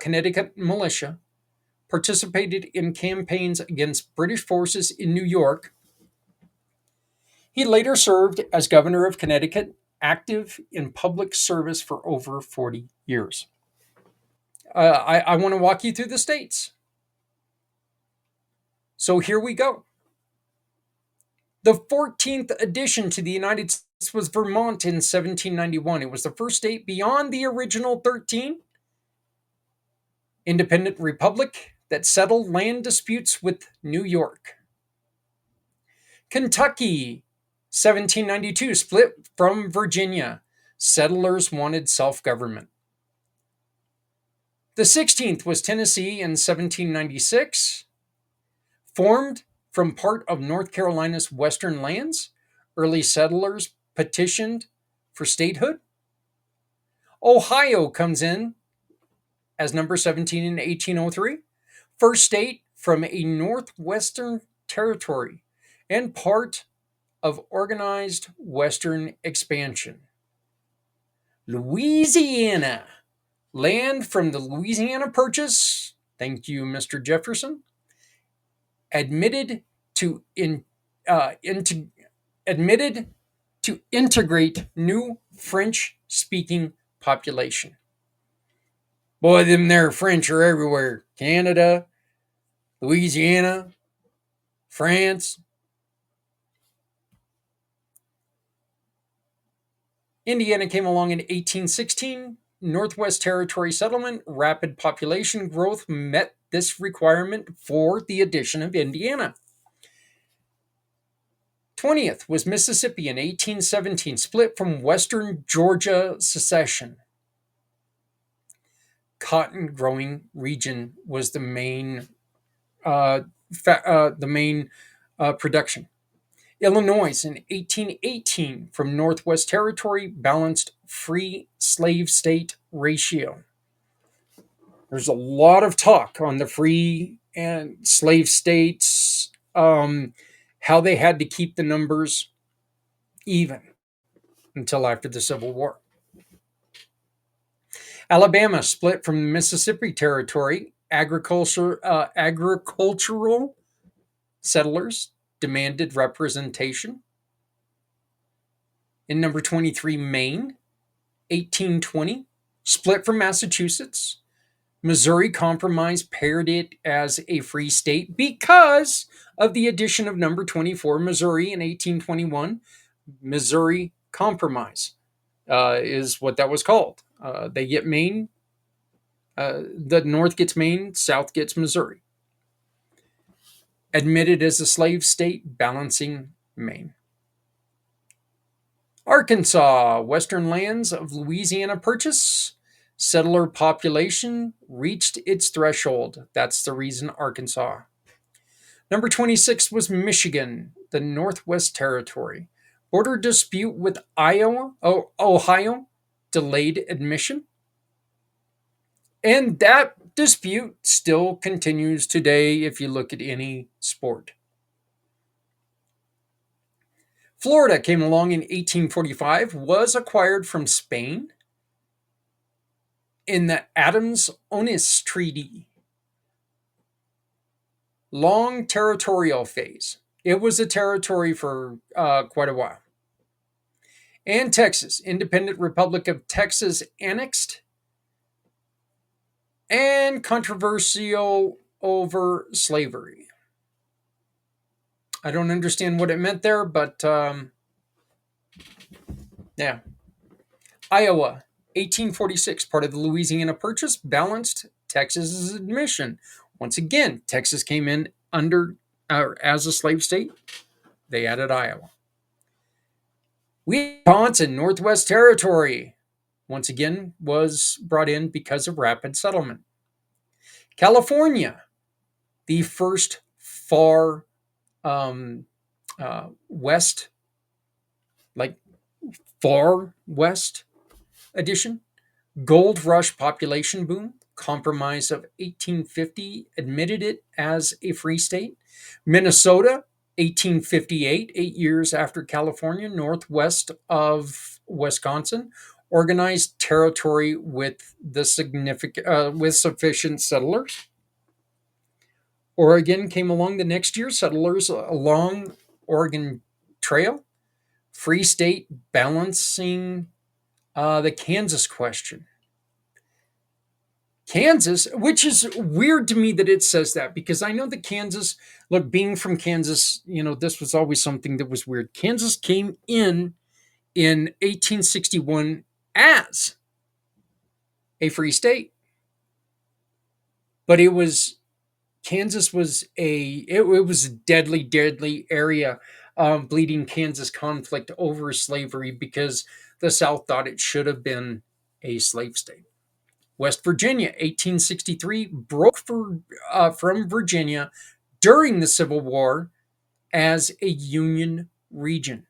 Connecticut militia, participated in campaigns against British forces in New York. He later served as governor of Connecticut, active in public service for over 40 years. I want to walk you through the states. So here we go. The 14th addition to the United States was Vermont in 1791. It was the first state beyond the original 13. Independent republic that settled land disputes with New York. Kentucky, 1792, split from Virginia. Settlers wanted self-government. The 16th was Tennessee in 1796. Formed from part of North Carolina's western lands, early settlers petitioned for statehood. Ohio comes in as number 17 in 1803. First state from a northwestern territory and part of organized western expansion. Louisiana, land from the Louisiana Purchase, thank you, Mr. Jefferson, admitted to integrate new French-speaking population. Boy, them there French are everywhere. Canada, Louisiana, France. Indiana came along in 1816. Northwest Territory settlement, rapid population growth met this requirement for the addition of Indiana. 20th was Mississippi in 1817, split from Western Georgia secession. Cotton growing region was the main production. Illinois in 1818 from Northwest Territory, balanced free slave state ratio. There's a lot of talk on the free and slave states, how they had to keep the numbers even until after the Civil War. Alabama split from the Mississippi Territory. Agricultural settlers demanded representation. In number 23, Maine, 1820, split from Massachusetts. Missouri Compromise paired it as a free state because of the addition of number 24, Missouri, in 1821. Missouri Compromise is what that was called. They get Maine. The North gets Maine, South gets Missouri. Admitted as a slave state, balancing Maine. Arkansas, western lands of Louisiana Purchase. Settler population reached its threshold. That's the reason Arkansas. Number 26 was Michigan, the Northwest Territory. Border dispute with Ohio delayed admission. And that dispute still continues today if you look at any sport. Florida came along in 1845, was acquired from Spain in the Adams-Onis Treaty. Long territorial phase. It was a territory for quite a while. And Texas, Independent Republic of Texas annexed, and controversial over slavery. I don't understand what it meant there, but yeah. Iowa, 1846, part of the Louisiana Purchase, balanced Texas's admission. Once again, Texas came in under as a slave state. They added Iowa. Wisconsin, Northwest Territory, once again was brought in because of rapid settlement. California, the first far west, like far west edition. Gold rush population boom. Compromise of 1850 admitted it as a free state. Minnesota, 1858, 8 years after California, northwest of Wisconsin, organized territory with with sufficient settlers. Oregon came along the next year, settlers along Oregon Trail. Free state balancing the Kansas question. Kansas, which is weird to me that it says that, because I know that Kansas, look, being from Kansas, this was always something that was weird. Kansas came in 1861 as a free state, but Kansas was it was a deadly area, bleeding Kansas conflict over slavery, because the South thought it should have been a slave state. West Virginia, 1863, broke from Virginia during the Civil War as a Union region.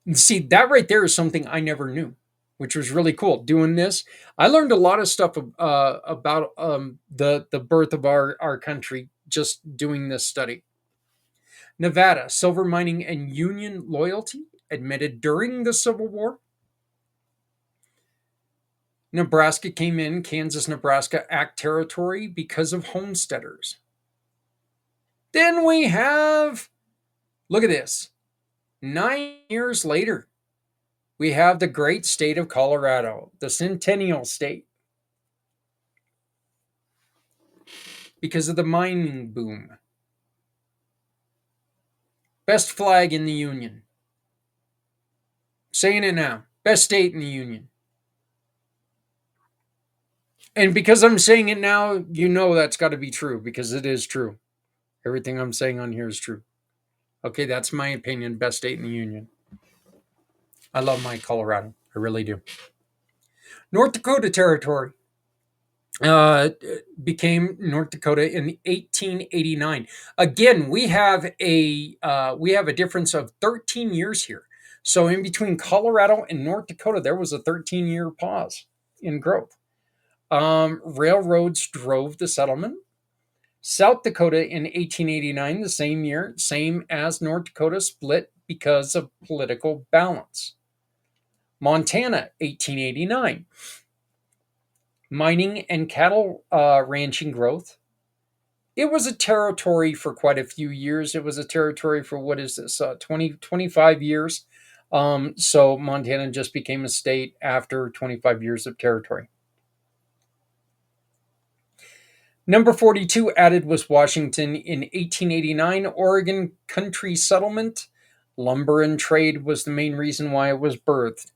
And see, that right there is something I never knew, which was really cool. Doing this, I learned a lot of stuff about the birth of our country just doing this study. Nevada, silver mining and Union loyalty, admitted during the Civil War. Nebraska came in, Kansas-Nebraska Act territory, because of homesteaders. Then we have, look at this, 9 years later, we have the great state of Colorado, the Centennial State, because of the mining boom. Best flag in the Union. Saying it now, best state in the Union. And because I'm saying it now, that's got to be true, because it is true. Everything I'm saying on here is true. Okay, that's my opinion. Best state in the Union. I love my Colorado. I really do. North Dakota Territory became North Dakota in 1889. Again, we have a difference of 13 years here. So in between Colorado and North Dakota, there was a 13-year pause in growth. Railroads drove the settlement. South Dakota in 1889, the same year, same as North Dakota, split because of political balance. Montana, 1889. Mining and cattle ranching growth. It was a territory for quite a few years. It was a territory for, 25 years. So Montana just became a state after 25 years of territory. Number 42 added was Washington in 1889. Oregon country settlement. Lumber and trade was the main reason why it was birthed.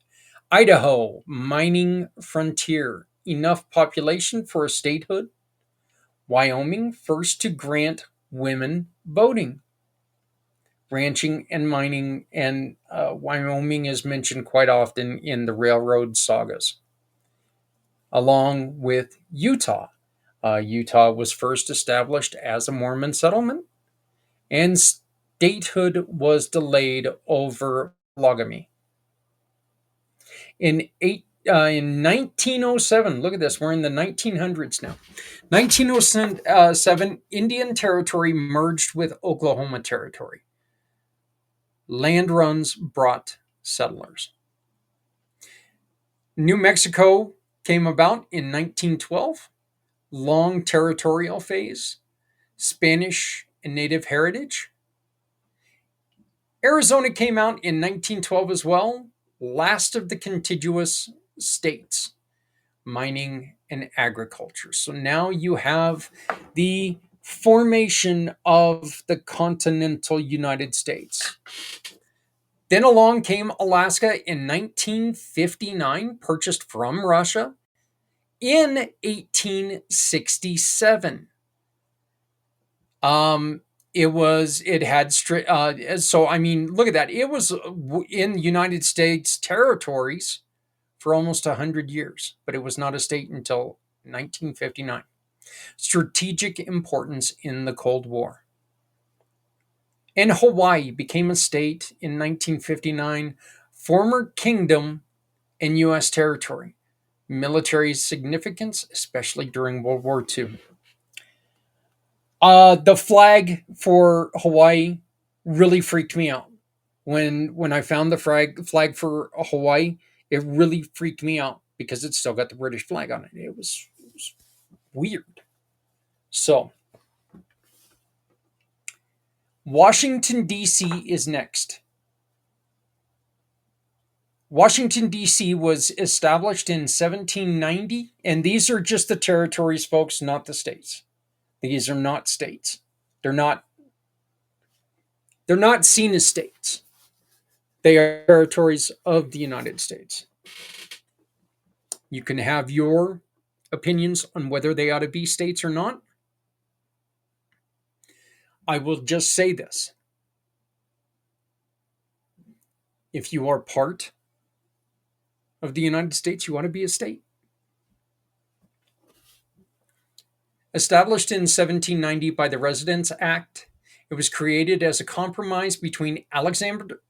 Idaho, mining frontier. Enough population for a statehood. Wyoming, first to grant women voting. Ranching and mining, and Wyoming is mentioned quite often in the railroad sagas. Along with Utah. Utah was first established as a Mormon settlement, and statehood was delayed over polygamy. In 1907, look at this, we're in the 1900s now. 1907, Indian Territory merged with Oklahoma Territory. Land runs brought settlers. New Mexico came about in 1912, long territorial phase, Spanish and Native heritage. Arizona came out in 1912 as well, last of the contiguous states, mining and agriculture. So now you have the formation of the continental United States. Then along came Alaska in 1959, purchased from Russia in 1867. It had so I mean, look at that. It was in United States territories for almost 100 years, but it was not a state until 1959. Strategic importance in the Cold War. And Hawaii became a state in 1959, former kingdom and U.S. territory. Military significance, especially during World War II. The flag for Hawaii really freaked me out. When I found the flag for Hawaii, it really freaked me out because it still got the British flag on it. It was weird. So, Washington, D.C. is next. Washington, D.C. was established in 1790, and these are just the territories, folks, not the states. These are not states. They're not seen as states. They are territories of the United States. You can have your opinions on whether they ought to be states or not. I will just say this. If you are part of the United States, you ought to be a state. Established in 1790 by the Residence Act, it was created as a compromise between Alexander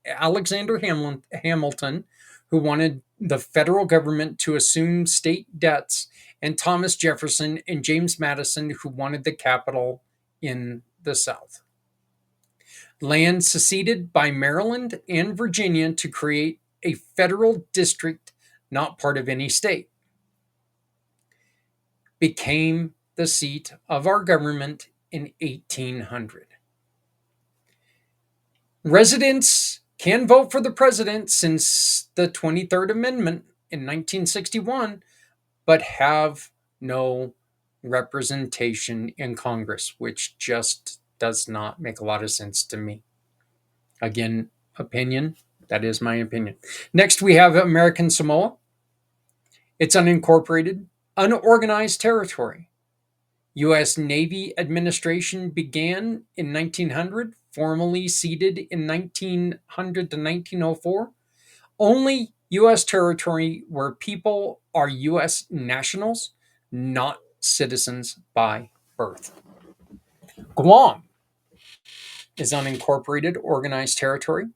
Hamilton, who wanted the federal government to assume state debts, and Thomas Jefferson and James Madison, who wanted the capital in the South. Land seceded by Maryland and Virginia to create a federal district not part of any state. Became the seat of our government in 1800. Residents can vote for the president since the 23rd Amendment in 1961, but have no representation in Congress, which just does not make a lot of sense to me. Again, opinion. That is my opinion. Next, we have American Samoa. It's unincorporated, unorganized territory. U.S. Navy administration began in 1900, formally ceded in 1900 to 1904. Only U.S. territory where people are U.S. nationals, not citizens by birth. Guam is unincorporated, organized territory,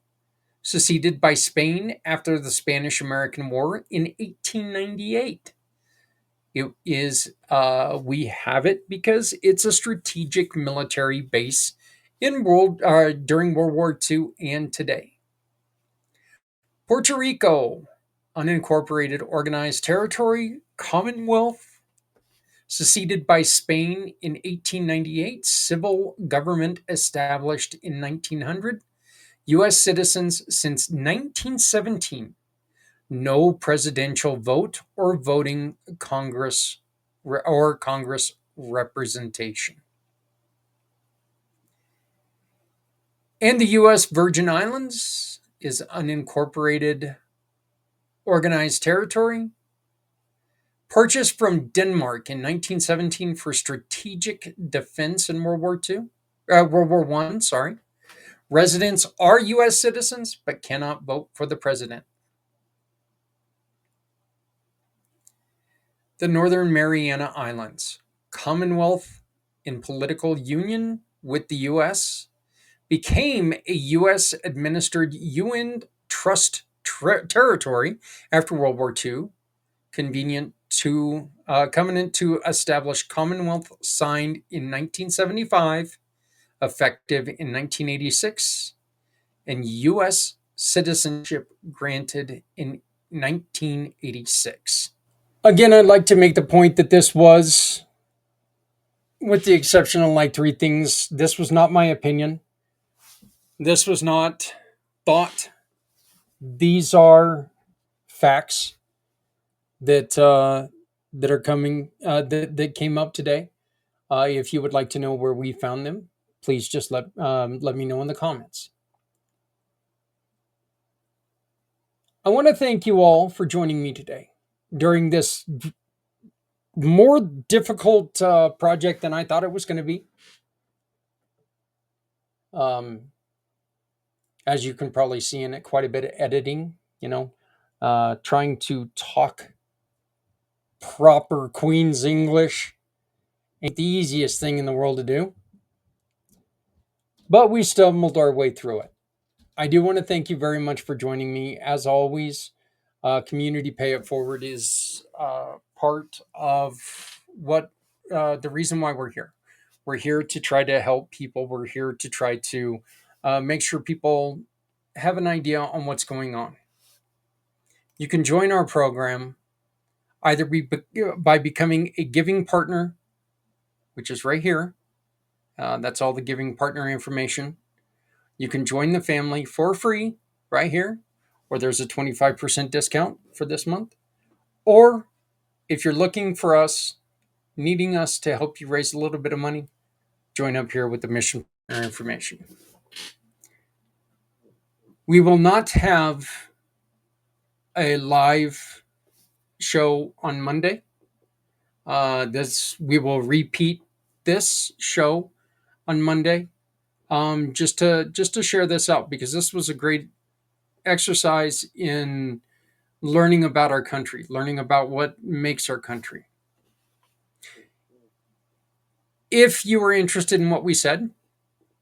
seceded by Spain after the Spanish-American War in 1898. It is, we have it because it's a strategic military base in during World War II and today. Puerto Rico, unincorporated organized territory, Commonwealth, seceded by Spain in 1898, civil government established in 1900, U.S. citizens since 1917. No presidential vote or voting Congress representation. And the U.S. Virgin Islands is unincorporated organized territory, purchased from Denmark in 1917 for strategic defense in World War I, sorry. Residents are U.S. citizens but cannot vote for the president. The Northern Mariana Islands, Commonwealth in political union with the U.S., became a U.S. administered UN trust territory after World War II, covenant to establish Commonwealth signed in 1975, effective in 1986, and U.S. citizenship granted in 1986. Again, I'd like to make the point that this was, with the exception of like three things, this was not my opinion. This was not thought. These are facts that are coming that came up today. If you would like to know where we found them, please just let me know in the comments. I want to thank you all for joining me today during this more difficult project than I thought it was going to be. Um, as you can probably see in it, quite a bit of editing. Trying to talk proper Queen's English ain't the easiest thing in the world to do, but we stumbled our way through it. I do want to thank you very much for joining me. As always, Community Pay It Forward is part of what the reason why we're here. We're here to try to help people. We're here to try to make sure people have an idea on what's going on. You can join our program either by becoming a giving partner, which is right here. That's all the giving partner information. You can join the family for free right here, or there's a 25% discount for this month. Or if you're looking for us, needing us to help you raise a little bit of money, join up here with the mission partner information. We will not have a live show on Monday. We will repeat this show on Monday, just to share this out, because this was a great exercise in learning about our country, learning about what makes our country. If you are interested in what we said,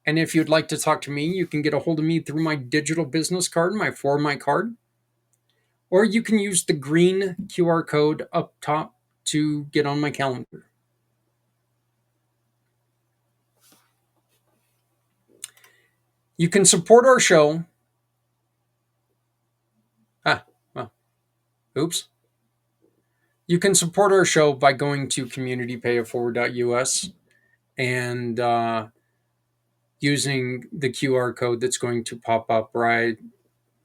and if you'd like to talk to me, you can get a hold of me through my digital business card, my For My card, or you can use the green QR code up top to get on my calendar. You can support our show. Well, oops. You can support our show by going to communitypayitforward.us and using the QR code that's going to pop up right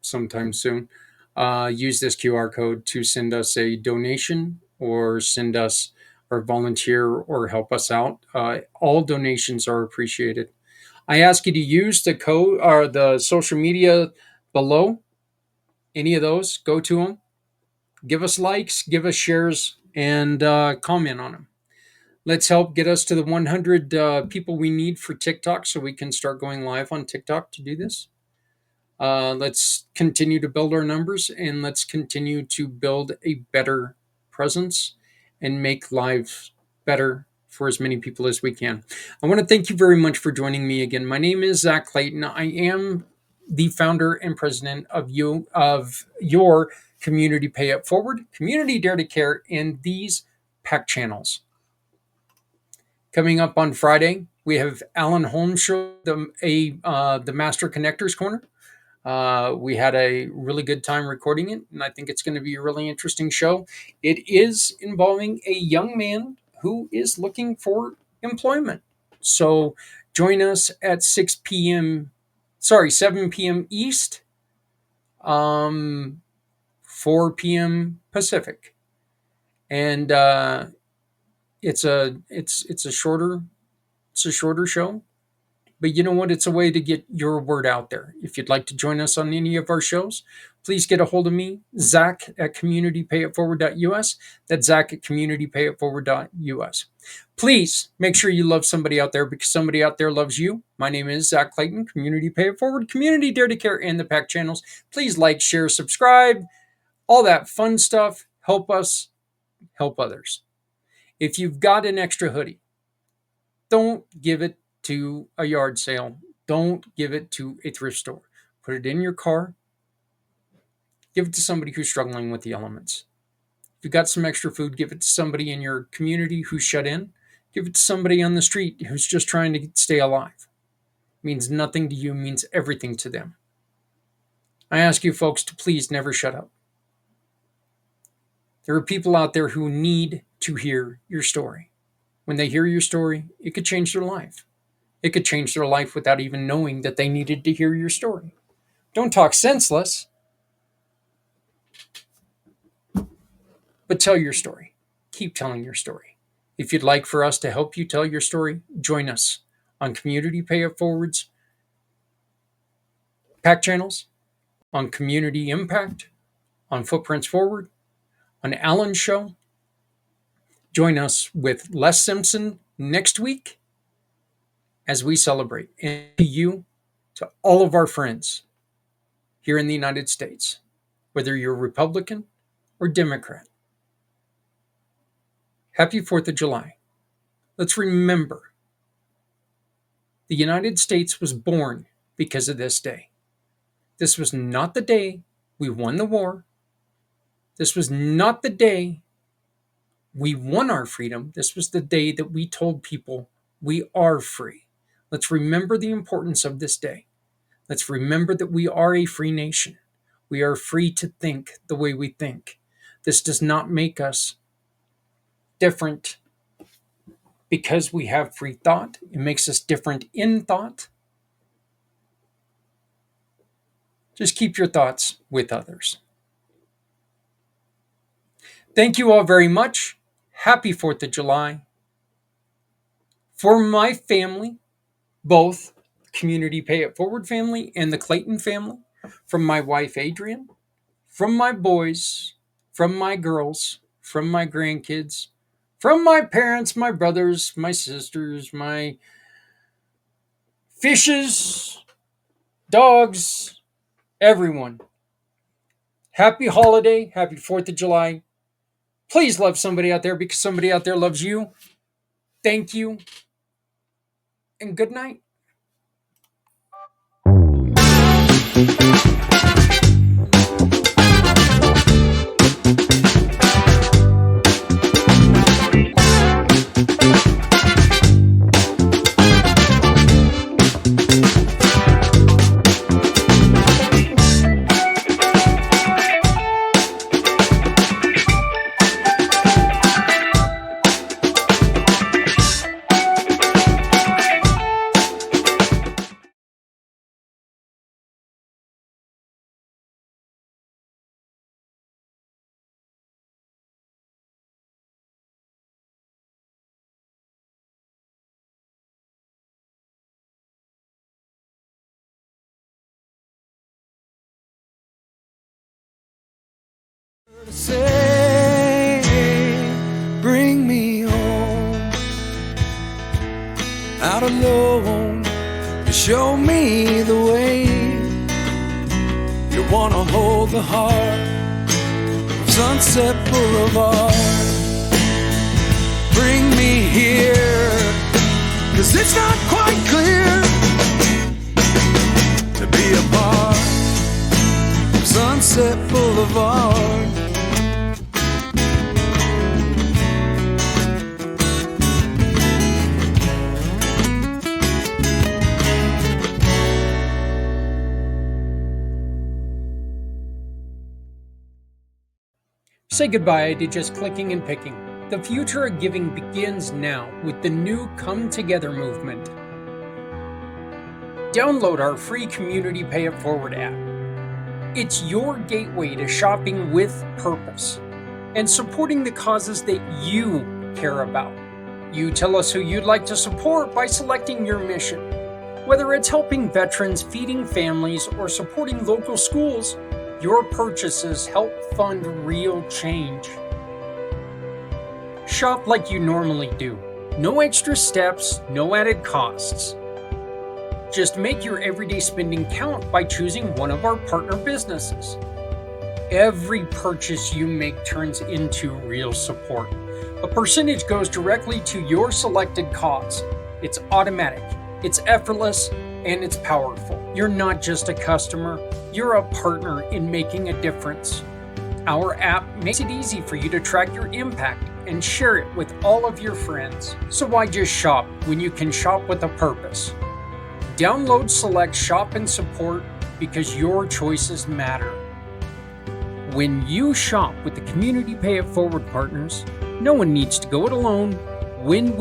sometime soon. Use this QR code to send us a donation or send us or volunteer or help us out. All donations are appreciated. I ask you to use the code or the social media below. Any of those, go to them. Give us likes, give us shares, and comment on them. Let's help get us to the 100 people we need for TikTok so we can start going live on TikTok to do this. Let's continue to build our numbers, and let's continue to build a better presence and make lives better for as many people as we can. I want to thank you very much for joining me again. My name is Zach Clayton. I am the founder and president of your Community Pay It Forward, Community Dare to Care, and these PAC channels. Coming up on Friday, we have Alan Holmes show the Master Connectors Corner. We had a really good time recording it, and I think it's going to be a really interesting show. It is involving a young man who is looking for employment. So join us at 7 p.m. East, 4 p.m. Pacific. And it's a shorter show. But you know what? It's a way to get your word out there. If you'd like to join us on any of our shows, please get a hold of me, Zach at communitypayitforward.us. That's Zach at communitypayitforward.us. Please make sure you love somebody out there, because somebody out there loves you. My name is Zach Clayton, Community Pay It Forward, Community Dare to Care, and the PAC channels. Please like, share, subscribe, all that fun stuff. Help us help others. If you've got an extra hoodie, don't give it to a yard sale. Don't give it to a thrift store. Put it in your car. Give it to somebody who's struggling with the elements. If you got some extra food, give it to somebody in your community who's shut in. Give it to somebody on the street who's just trying to stay alive. It means nothing to you, means everything to them. I ask you folks to please never shut up. There are people out there who need to hear your story. When they hear your story, it could change their life. It could change their life without even knowing that they needed to hear your story. Don't talk senseless, but tell your story. Keep telling your story. If you'd like for us to help you tell your story, join us on Community Pay It Forward's PAC channels, on Community Impact, on Footprints Forward, on Alan's show. Join us with Les Simpson next week as we celebrate. And to you, to all of our friends here in the United States, whether you're Republican or Democrat, happy 4th of July. Let's remember the United States was born because of this day. This was not the day we won the war. This was not the day we won our freedom. This was the day that we told people we are free. Let's remember the importance of this day. Let's remember that we are a free nation. We are free to think the way we think. This does not make us different because we have free thought. It makes us different in thought. Just keep your thoughts with others. Thank you all very much. Happy 4th of July. For my family, both Community Pay It Forward family and the Clayton family, from my wife Adrienne, from my boys, from my girls, from my grandkids, from my parents, my brothers, my sisters, my fishes, dogs, everyone. Happy holiday, happy 4th of July. Please love somebody out there because somebody out there loves you. Thank you, and good night. Say, bring me home, out alone, you show me the way. You wanna hold the heart of Sunset Boulevard. Bring me here, 'cause it's not quite clear to be a part of Sunset Boulevard. Say goodbye to just clicking and picking. The future of giving begins now with the new Come Together movement. Download our free Community Pay It Forward app. It's your gateway to shopping with purpose and supporting the causes that you care about. You tell us who you'd like to support by selecting your mission. Whether it's helping veterans, feeding families, or supporting local schools, your purchases help fund real change. Shop like you normally do. No extra steps, no added costs. Just make your everyday spending count by choosing one of our partner businesses. Every purchase you make turns into real support. A percentage goes directly to your selected cause. It's automatic, it's effortless, and it's powerful. You're not just a customer, you're a partner in making a difference. Our app makes it easy for you to track your impact and share it with all of your friends. So why just shop when you can shop with a purpose? Download, select Shop and Support, because your choices matter. When you shop with the Community Pay It Forward partners, no one needs to go it alone. When we